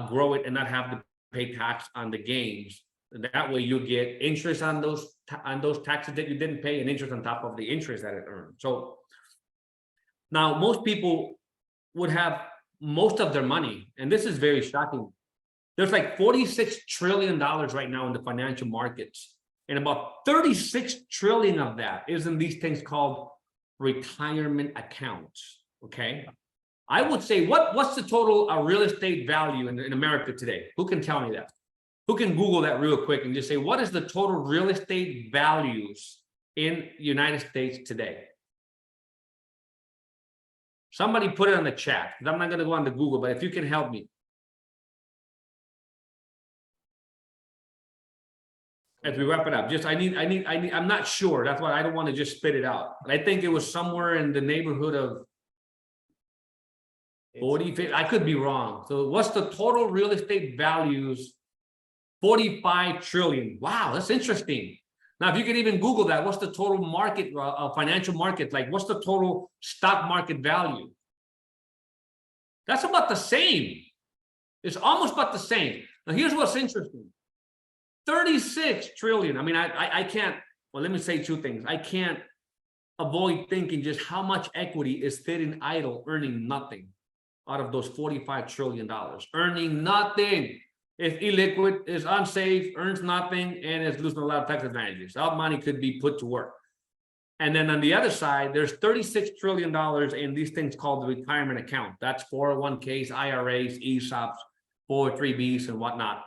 grow it and not have to pay tax on the gains? And that way you get interest on those taxes that you didn't pay and interest on top of the interest that it earned. So now most people would have most of their money, and this is very shocking. There's like $46 trillion right now in the financial markets, and about 36 trillion of that is in these things called retirement accounts. Okay, I would say what's the total real estate value in America today? Who can tell me that? Who can Google that real quick and just say, what is the total real estate values in the United States today? Somebody put it on the chat, because I'm not going to go on to Google, but if you can help me. as we wrap it up. Just I'm not sure. That's why I don't want to just spit it out. I think it was somewhere in the neighborhood of 40, 50, I could be wrong. So what's the total real estate values? 45 trillion. Wow, that's interesting. Now, if you could even Google that, what's the total market, financial market? Like, what's the total stock market value? That's about the same. It's almost about the same. Now, here's what's interesting. 36 trillion. I mean, I can't, well, let me say two things. I can't avoid thinking just how much equity is sitting idle, earning nothing out of those $45 trillion, earning nothing. It's illiquid, it's unsafe, earns nothing, and it's losing a lot of tax advantages. That money could be put to work. And then on the other side, there's $36 trillion in these things called the retirement account. That's 401ks, IRAs, ESOPs, 403bs, and whatnot.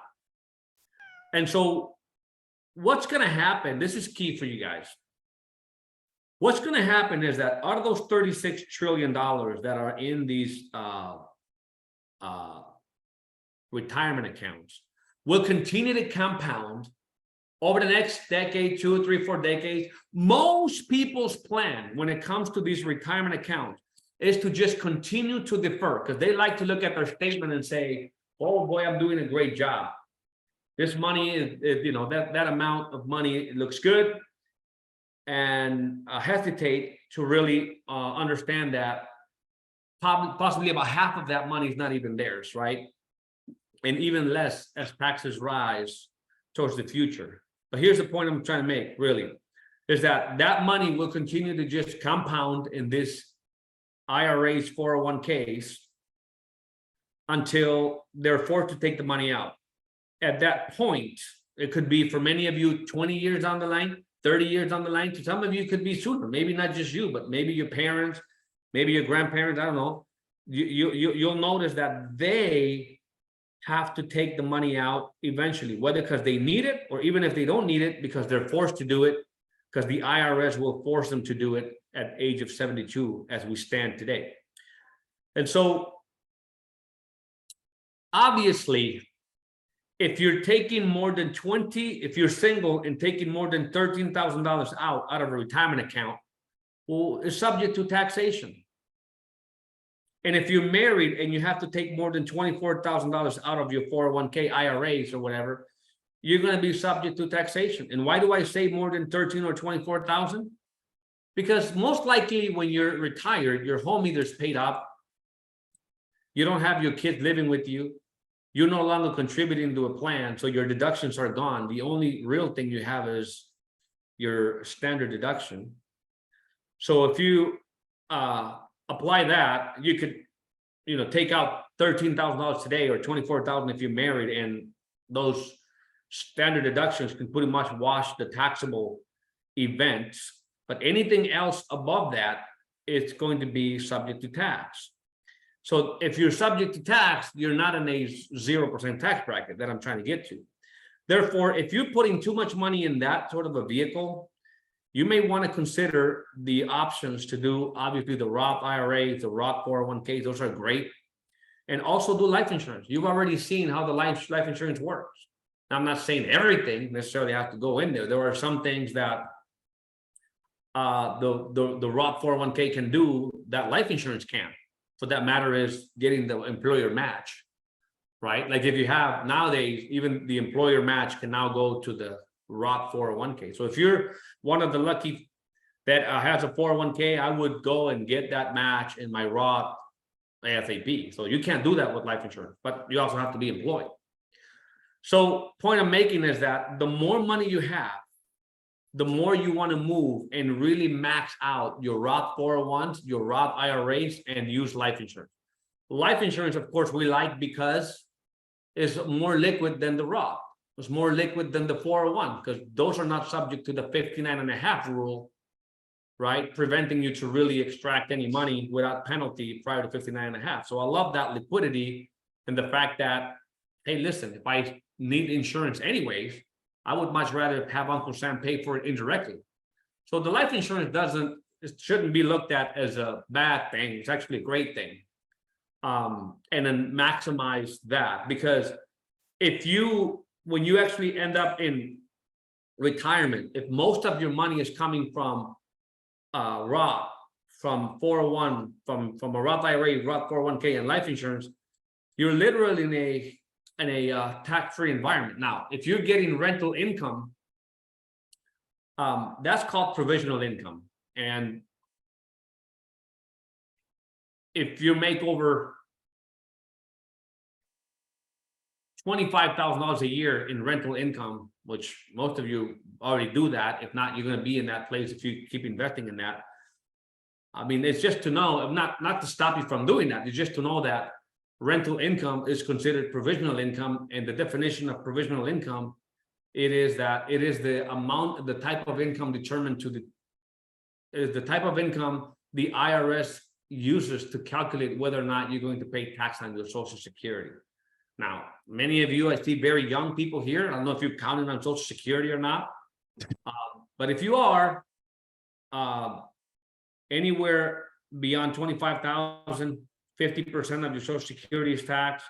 And so what's going to happen, this is key for you guys. What's going to happen is that out of those $36 trillion that are in these retirement accounts will continue to compound over the next decade, 2, 3, 4 decades. Most people's plan when it comes to these retirement accounts is to just continue to defer, because they like to look at their statement and say, oh boy, I'm doing a great job. This money is you know, that amount of money, it looks good, and hesitate to really understand that possibly about half of that money is not even theirs, right? And even less as taxes rise towards the future. But here's the point I'm trying to make, really, is that that money will continue to just compound in this IRAs, 401ks, until they're forced to take the money out. At that point, it could be for many of you 20 years down the line, 30 years down the line. To some of you, it could be sooner. Maybe not just you, but maybe your parents, maybe your grandparents. I don't know. You'll notice that they have to take the money out eventually, whether because they need it, or even if they don't need it, because they're forced to do it, because the IRS will force them to do it at age of 72 as we stand today. And so obviously, if you're taking more than 20, if you're single and taking more than $13,000 out of a retirement account, well, it's subject to taxation. And if you're married and you have to take more than $24,000 out of your 401k, IRAs, or whatever, you're going to be subject to taxation. And why do I say more than 13 or 24,000? Because most likely when you're retired, your home either is paid up, you don't have your kids living with you, you're no longer contributing to a plan, so your deductions are gone. The only real thing you have is your standard deduction. So if you apply that, you could, you know, take out $13,000 today or $24,000 if you're married, and those standard deductions can pretty much wash the taxable events. But anything else above that, it's going to be subject to tax. So if you're subject to tax, you're not in a 0% tax bracket that I'm trying to get to. Therefore, if you're putting too much money in that sort of a vehicle, you may want to consider the options to do, obviously, the Roth IRAs, the Roth 401ks, those are great. And also do life insurance. You've already seen how the life insurance works. Now, I'm not saying everything necessarily has to go in there. There are some things that the Roth 401k can do that life insurance can't. For that matter is getting the employer match, right? Like if you have nowadays, even the employer match can now go to the Roth 401k. So if you're one of the lucky that has a 401k, I would go and get that match in my Roth ASAP. So you can't do that with life insurance, but you also have to be employed. So point I'm making is that the more money you have, the more you want to move and really max out your Roth 401s, your Roth IRAs, and use life insurance. Life insurance, of course, we like because it's more liquid than the Roth. It's more liquid than the 401 because those are not subject to the 59.5 rule, right? Preventing you to really extract any money without penalty prior to 59.5. So I love that liquidity and the fact that, hey, listen, if I need insurance anyways, I would much rather have Uncle Sam pay for it indirectly. So the life insurance it shouldn't be looked at as a bad thing. It's actually a great thing. And then maximize that, because when you actually end up in retirement, if most of your money is coming from Roth, from 401, from a Roth IRA, Roth 401k, and life insurance, you're literally in a tax-free environment. Now, if you're getting rental income, that's called provisional income. And if you make over $25,000 a year in rental income, which most of you already do that, if not, you're going to be in that place if you keep investing in that. I mean, it's just to know, not to stop you from doing that, it's just to know that rental income is considered provisional income, and the definition of provisional income, it is the amount, the type of income determined to the type of income the IRS uses to calculate whether or not you're going to pay tax on your Social Security. Now, many of you, I see very young people here. I don't know if you're counting on Social Security or not, but if you are, anywhere beyond 25,000, 50% of your Social Security is taxed.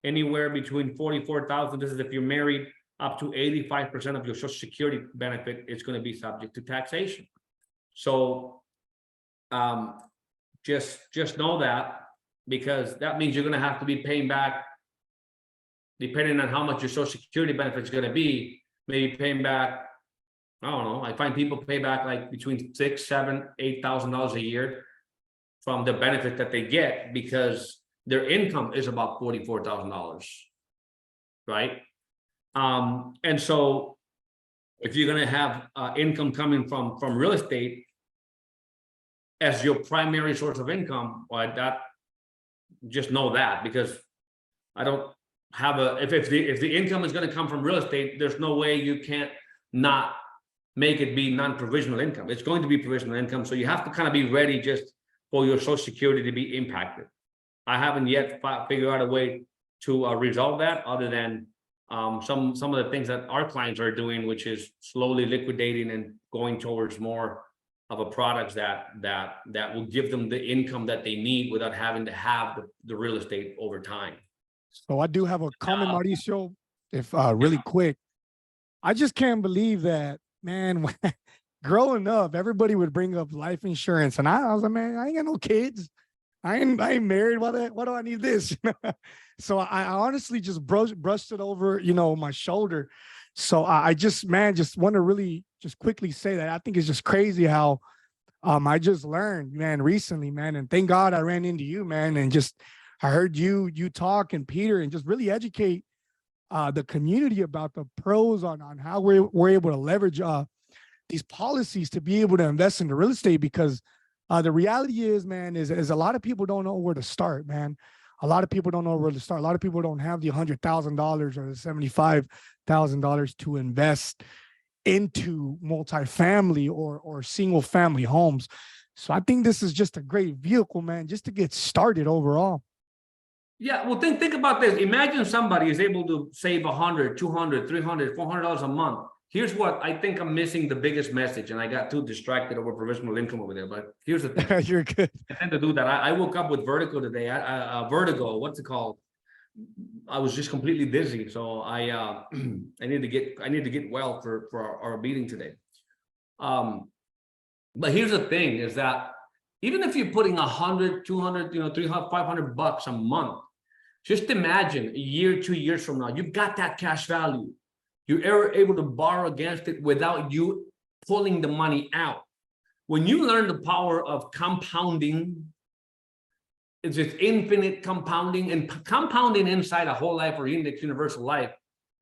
Anywhere between 44,000, this is if you're married, up to 85% of your Social Security benefit is going to be subject to taxation. So just know that, because that means you're going to have to be paying back, depending on how much your Social Security benefit is going to be, maybe paying back, I don't know, I find people pay back like between $6,000, $7,000, $8,000 a year from the benefit that they get, because their income is about $44,000, right? And so if you're going to have income coming from real estate as your primary source of income, well, that, just know that, because I don't have if the income is going to come from real estate, there's no way you can't not make it be non-provisional income. It's going to be provisional income. So you have to kind of be ready just for your Social Security to be impacted. I haven't yet figured out a way to resolve that, other than some of the things that our clients are doing, which is slowly liquidating and going towards more of a product that will give them the income that they need without having to have the real estate over time. So I do have a comment, Mauricio, if really quick. I just can't believe that, man. Growing up, everybody would bring up life insurance, and I was like, man, I ain't got no kids. I ain't married. Why do I need this? So I honestly just brushed it over, my shoulder. So I just want to really just quickly say that I think it's just crazy how I just learned, man, recently, man, and thank God I ran into you, man, and just I heard you talk, and Peter, and just really educate the community about the pros on how we're able to leverage these policies to be able to invest in the real estate, because the reality is, man, is a lot of people don't know where to start, man. A lot of people don't know where to start. A lot of people don't have the $100,000 or the $75,000 to invest into multifamily or single family homes. So I think this is just a great vehicle, man, just to get started overall. Yeah, well, think about this. Imagine somebody is able to save $100, $200, $300, $400 a month. Here's what I think I'm missing the biggest message, and I got too distracted over provisional income over there. But here's the thing. You're good. I tend to do that. I woke up with vertigo today. Vertigo. What's it called? I was just completely dizzy. So I need to get well for our meeting today. But here's the thing: is that even if you're putting 100, 200, 300, $500 a month, just imagine a year, 2 years from now, you've got that cash value. You're able to borrow against it without you pulling the money out. When you learn the power of compounding, it's just infinite compounding, and compounding inside a whole life or index universal life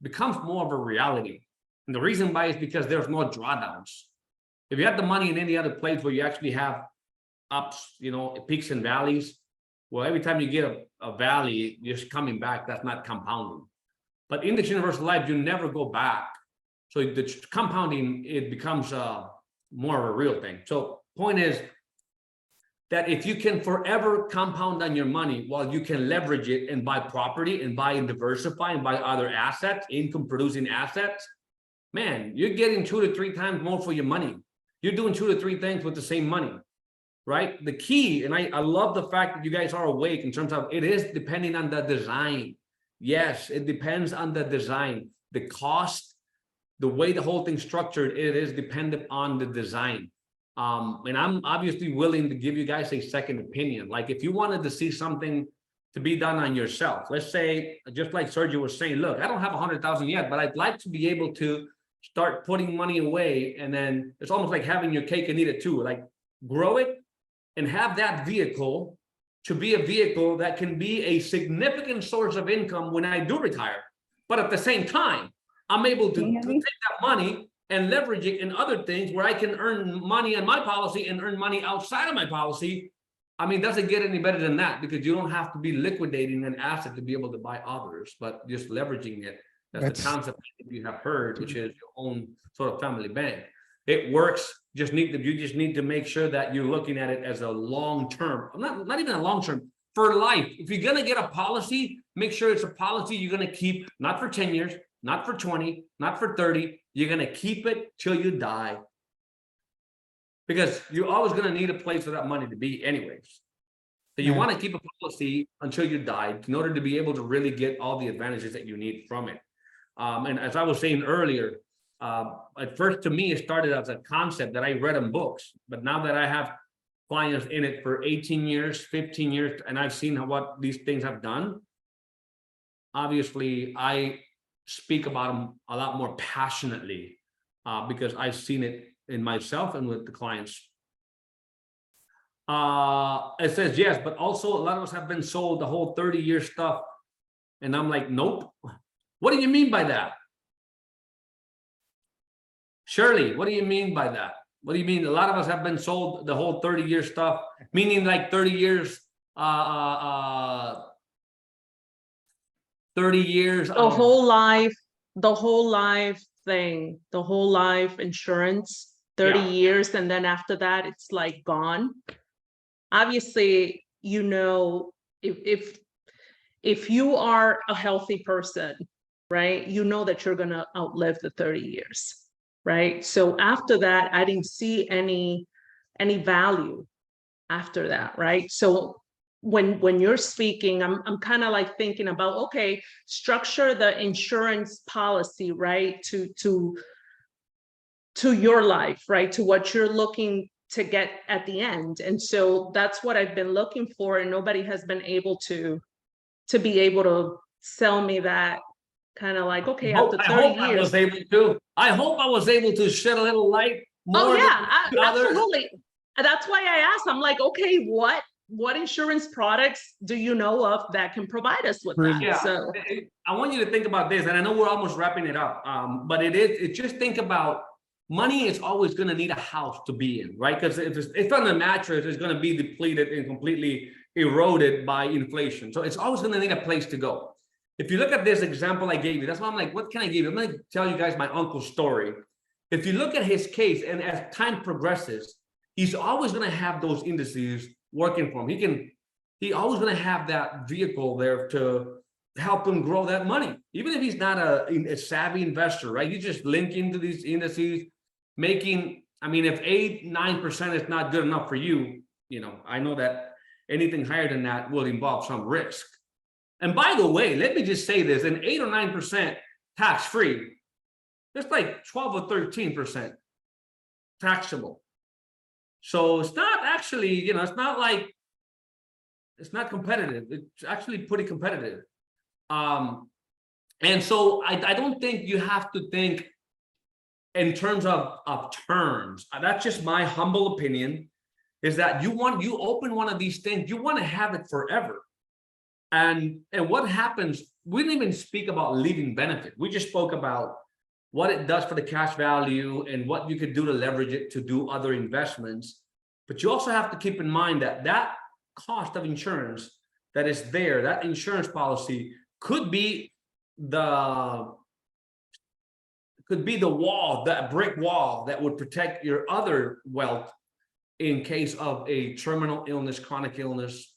becomes more of a reality. And the reason why is because there's no drawdowns. If you have the money in any other place where you actually have ups, peaks and valleys, well, every time you get a valley, you're just coming back. That's not compounding. But index universal life, you never go back. So the compounding, it becomes more of a real thing. So point is that if you can forever compound on your money while you can leverage it and buy property and buy and diversify and buy other assets, income producing assets, man, you're getting 2 to 3 times more for your money. You're doing 2 to 3 things with the same money, right? The key, and I love the fact that you guys are awake in terms of it is depending on the design. Yes, it depends on the design. The cost the way the whole thing's structured, it is dependent on the design. And I'm obviously willing to give you guys a second opinion. Like if you wanted to see something to be done on yourself, let's say, just like Sergio was saying, look, I don't have 100,000 yet, but I'd like to be able to start putting money away. And then it's almost like having your cake and eat it too, like grow it and have that vehicle to be a vehicle that can be a significant source of income when I do retire. But at the same time, I'm able to take that money and leverage it in other things where I can earn money on my policy and earn money outside of my policy. I mean, doesn't get any better than that, because you don't have to be liquidating an asset to be able to buy others, but just leveraging it. That's the concept that you have heard, which is your own sort of family bank. It works. You just need to make sure that you're looking at it as a long-term, not even a long-term, for life. If you're going to get a policy, make sure it's a policy you're going to keep, not for 10 years, not for 20, not for 30. You're going to keep it till you die, because you're always going to need a place for that money to be anyways. So you want to keep a policy until you die in order to be able to really get all the advantages that you need from it. And as I was saying earlier, at first to me, it started as a concept that I read in books, but now that I have clients in it for 18 years, 15 years, and I've seen what these things have done, obviously I speak about them a lot more passionately because I've seen it in myself and with the clients. It says, yes, but also a lot of us have been sold the whole 30-year stuff. And I'm like, nope. What do you mean by that? Shirley, what do you mean by that? What do you mean? A lot of us have been sold the whole 30-year stuff, meaning like 30 years, 30 years. The whole life thing, the whole life insurance, 30 years. And then after that, it's like gone. Obviously, you know, if you are a healthy person, right, you know that you're going to outlive the 30 years, right? So after that, I didn't see any value after that, right? So when you're speaking, I'm kind of like thinking about, okay, structure the insurance policy, right, to your life, right, to what you're looking to get at the end. And so that's what I've been looking for, and nobody has been able to be able to sell me that. Kind of like, okay, after 30 years. I hope I was able to shed a little light more. Oh yeah, absolutely. That's why I asked. I'm like, okay, what insurance products do you know of that can provide us with that? Yeah, so I want you to think about this, and I know we're almost wrapping it up, but it's just think about money is always going to need a house to be in, right? Because if it's on the mattress, it's going to be depleted and completely eroded by inflation. So it's always going to need a place to go. If you look at this example I gave you, that's why I'm like, what can I give you? I'm going to tell you guys my uncle's story. If you look at his case, and as time progresses, he's always going to have those indices working for him. He always going to have that vehicle there to help him grow that money. Even if he's not a savvy investor, right? You just link into these indices, making, I mean, if 8-9% is not good enough for you, you know, I know that anything higher than that will involve some risk. And by the way, let me just say this, an 8 or 9% tax-free, it's like 12 or 13% taxable. So it's not actually, you know, it's not like, it's not competitive. It's actually pretty competitive. And so I don't think you have to think in terms of terms. That's just my humble opinion, is that you open one of these things, you want to have it forever. And what happens, we didn't even speak about living benefit. We just spoke about what it does for the cash value and what you could do to leverage it to do other investments. But you also have to keep in mind that that cost of insurance that is there, that insurance policy could be the wall, that brick wall that would protect your other wealth in case of a terminal illness, chronic illness,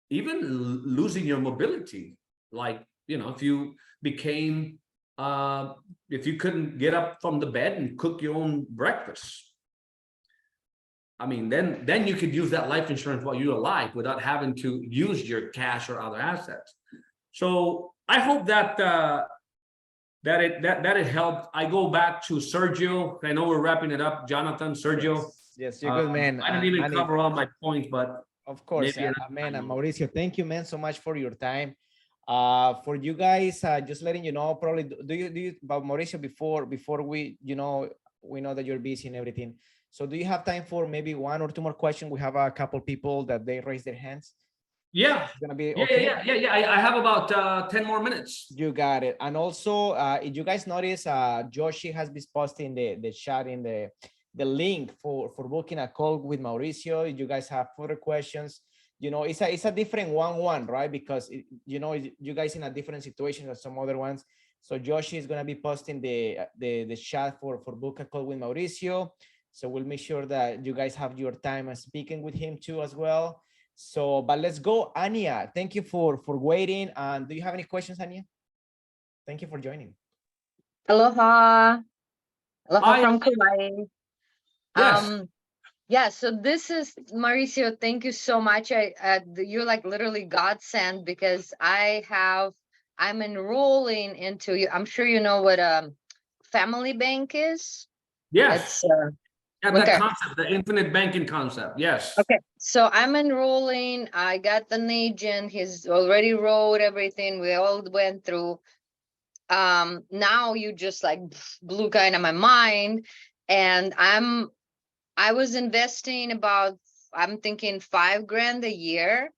even losing your mobility. Like, you know, if you became, if you couldn't get up from the bed and cook your own breakfast, I mean, then you could use that life insurance while you're alive without having to use your cash or other assets. So I hope that that it helped. I go back to Sergio. I know we're wrapping it up. Jonathan, Sergio. Yes, you're good, man. I didn't even Manny, cover all my points, but of course, maybe man. Mauricio, thank you, man, so much for your time. For you guys, just letting you know, probably do you about Mauricio before we, you know, we know that you're busy and everything. So do you have time for maybe 1 or 2 more questions? We have a couple people that they raise their hands. yeah, It's gonna be yeah, okay. yeah. I have about 10 more minutes. You got it. And also, if you guys notice, Joshi has been posting the chat in the link for booking a call with Mauricio. If you guys have further questions, you know, it's a different one, right? Because you know, you guys in a different situation than some other ones. So Joshi is gonna be posting the chat for book a call with Mauricio. So we'll make sure that you guys have your time and speaking with him too as well. So, but let's go, Anya. Thank you for waiting. And do you have any questions, Anya? Thank you for joining. Aloha. Aloha Hi. from Kauai. Yes. Yeah, so this is Mauricio. Thank you so much. You're like literally godsend because I'm enrolling into you. I'm sure you know what family bank is. Yes. It's Yeah, okay. that concept, the infinite banking concept. Yes. Okay, so I'm enrolling. I got an agent. He's already wrote everything. We all went through. Now you just like blew kind of my mind, and I was investing about, I'm thinking $5,000 a year.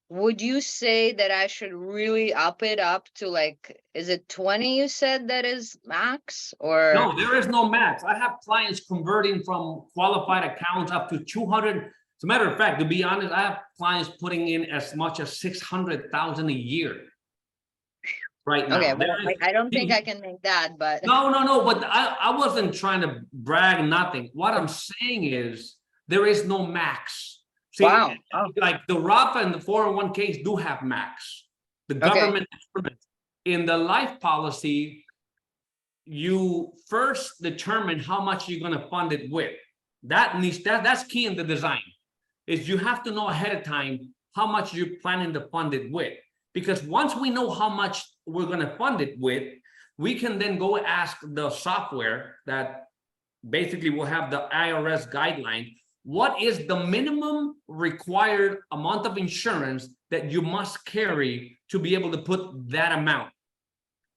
Would you say that I should really up it up to like, is it 20 you said that is max, or? No, there is no max. I have clients converting from qualified accounts up to 200. As a matter of fact, to be honest, I have clients putting in as much as 600,000 a year right now. Okay, well, I don't think I can make that, but. No, but I wasn't trying to brag nothing. What I'm saying is there is no max. See, Wow. like the Roth and the 401ks do have max. The government in the life policy, you first determine how much you're going to fund it with. That's key in the design, is you have to know ahead of time how much you're planning to fund it with. Because once we know how much we're going to fund it with, we can then go ask the software that basically will have the IRS guideline. What is the minimum required amount of insurance that you must carry to be able to put that amount?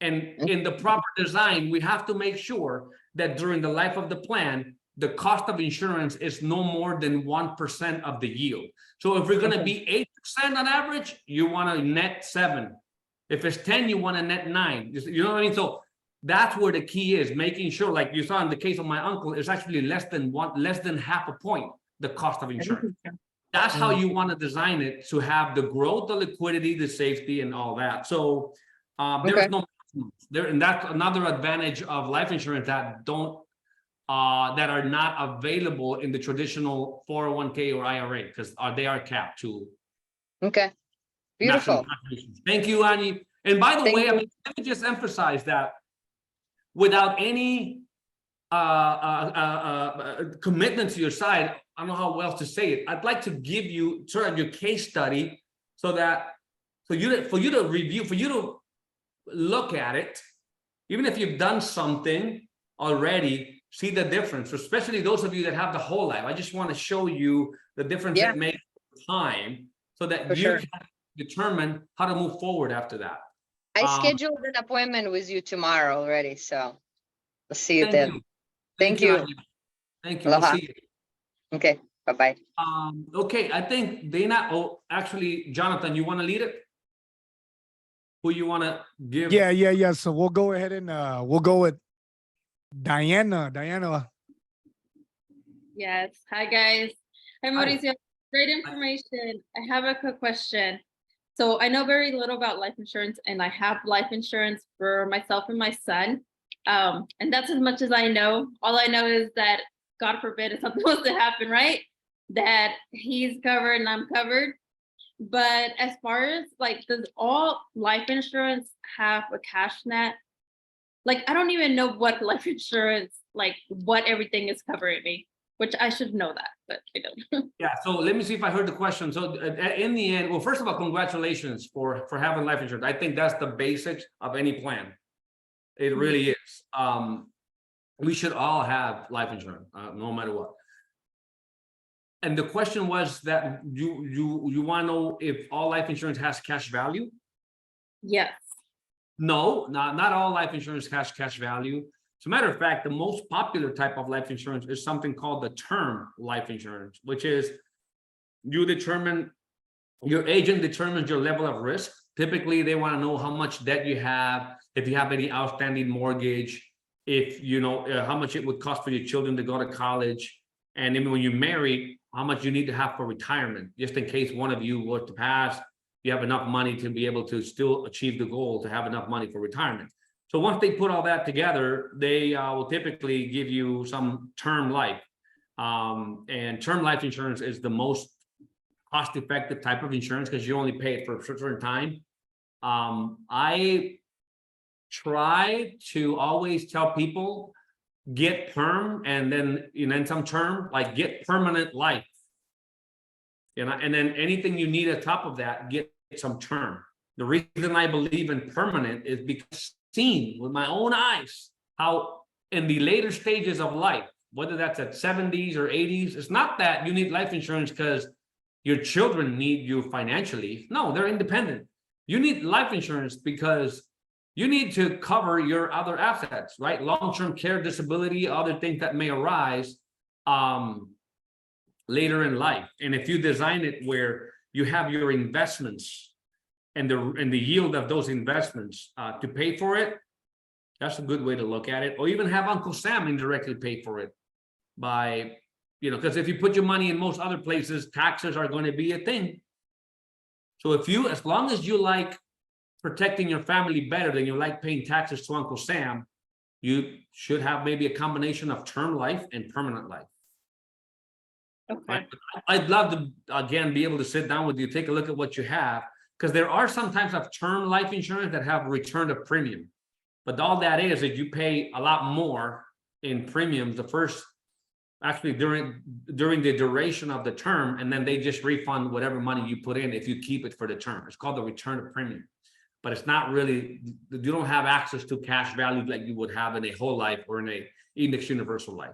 And in the proper design, we have to make sure that during the life of the plan, the cost of insurance is no more than 1% of the yield. So if we're going to be 8% on average, you want a net 7. If it's 10, you want a net 9. You know what I mean? So that's where the key is, making sure, like you saw in the case of my uncle, it's actually less than half a point, the cost of insurance. That's how you want to design it, to have the growth, the liquidity, the safety, and all that. So there's no there, and that's another advantage of life insurance that are not available in the traditional 401k or IRA, because they are capped to. Okay, beautiful. Thank you, Annie. And by the way, I mean, let me just emphasize that without any commitment to your side, I don't know how else to say it. I'd like to give you sort of your case study, so that for you to review, for you to look at it, even if you've done something already, see the difference, especially those of you that have the whole life. I just want to show you the difference it makes time, so that you can determine how to move forward after that. I scheduled an appointment with you tomorrow already, so I'll see you then. Thank you. Thank you. We'll see you. Okay, bye-bye. Okay, I think Dana, actually, Jonathan, you want to lead it? Who you want to give? Yeah. So we'll go ahead and we'll go with Diana. Yes. Hi, guys. Hi, Mauricio. Great information. I have a quick question. So I know very little about life insurance, and I have life insurance for myself and my son. And that's as much as I know. All I know is that, God forbid, if something was to happen, right? That he's covered and I'm covered. But as far as like, does all life insurance have a cash net? Like, I don't even know what life insurance, like what everything is covering me, which I should know that, but I don't. Yeah, so let me see if I heard the question. So in the end, well, first of all, congratulations for having life insurance. I think that's the basics of any plan. It really is. We should all have life insurance, no matter what. And the question was that you want to know if all life insurance has cash value? Yes. No, not all life insurance has cash value. As a matter of fact, the most popular type of life insurance is something called the term life insurance, which is your agent determines your level of risk. Typically, they want to know how much debt you have, if you have any outstanding mortgage, if you know how much it would cost for your children to go to college, and then when you marry, how much you need to have for retirement, just in case one of you were to pass, you have enough money to be able to still achieve the goal to have enough money for retirement. So once they put all that together, they will typically give you some term life. And term life insurance is the most cost-effective type of insurance because you only pay it for a certain time. I try to always tell people, get term and then some term, like get permanent life. And then anything you need on top of that, get some term. The reason I believe in permanent is because I've seen with my own eyes how in the later stages of life, whether that's at 70s or 80s, it's not that you need life insurance because your children need you financially. No, they're independent. You need life insurance because you need to cover your other assets, right? Long-term care, disability, other things that may arise later in life. And if you design it where you have your investments and the yield of those investments to pay for it, that's a good way to look at it. Or even have Uncle Sam indirectly pay for it by, because if you put your money in most other places, taxes are going to be a thing. So as long as you like protecting your family better than you like paying taxes to Uncle Sam, you should have maybe a combination of term life and permanent life. Okay. I'd love to, again, be able to sit down with you, take a look at what you have, because there are some types of term life insurance that have return of premium. But all that is you pay a lot more in premiums during the duration of the term, and then they just refund whatever money you put in if you keep it for the term. It's called the return of premium. But it's not really, you don't have access to cash value like you would have in a whole life or in a index universal life.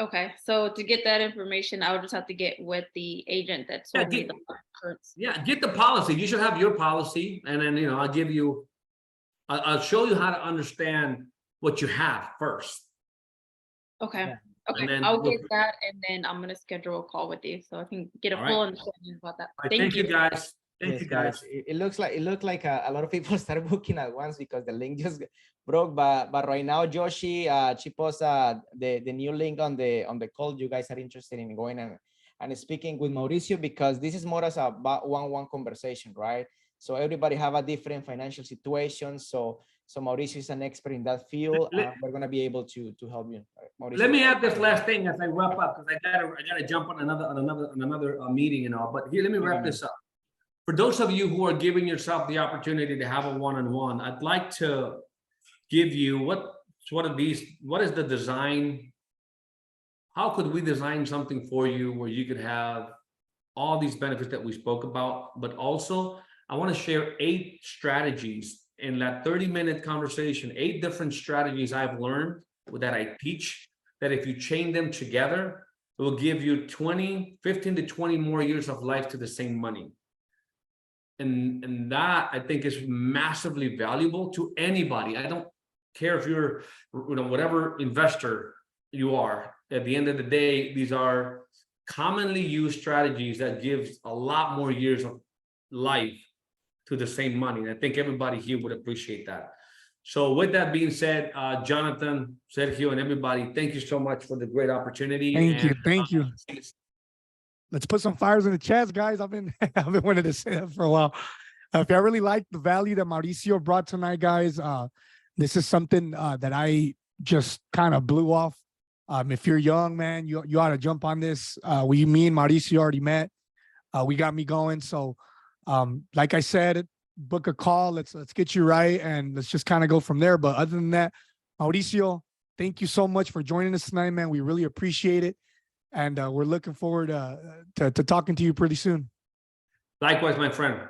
Okay. So to get that information, I would just have to get with the agent that sold me the insurance. Yeah, get the policy. You should have your policy, and then I'll show you how to understand what you have first. Okay. Yeah. Okay. Then I'll get that, and then I'm gonna schedule a call with you so I can get a All full right. understanding about that. All right, thank you guys. Thank Yes, you guys. It looked like a lot of people started booking at once because the link just broke. But right now, Joshi, she posted the new link on the call. You guys are interested in going and speaking with Mauricio, because this is more as a one-on-one conversation, right? So everybody have a different financial situation. So Mauricio is an expert in that field. We're gonna be able to help you. Mauricio. Let me add this last thing as I wrap up, because I gotta jump on another meeting and all. But here, let me wrap this up. For those of you who are giving yourself the opportunity to have a one-on-one, I'd like to give you what is the design? How could we design something for you where you could have all these benefits that we spoke about, but also I want to share 8 strategies in that 30-minute conversation, 8 different strategies I've learned that I teach, that if you chain them together, it will give you 15 to 20 more years of life to the same money. And that, I think, is massively valuable to anybody. I don't care if you're, whatever investor you are. At the end of the day, these are commonly used strategies that gives a lot more years of life to the same money. And I think everybody here would appreciate that. So with that being said, Jonathan, Sergio, and everybody, thank you so much for the great opportunity. Thank you. Let's put some fires in the chest, guys. I've been wanting to say that for a while. If I really like the value that Mauricio brought tonight, guys, this is something that I just kind of blew off. If you're young, man, you ought to jump on this. Me and Mauricio already met. We got me going. So, like I said, book a call. Let's get you right, and let's just kind of go from there. But other than that, Mauricio, thank you so much for joining us tonight, man. We really appreciate it. And we're looking forward to talking to you pretty soon. Likewise, my friend.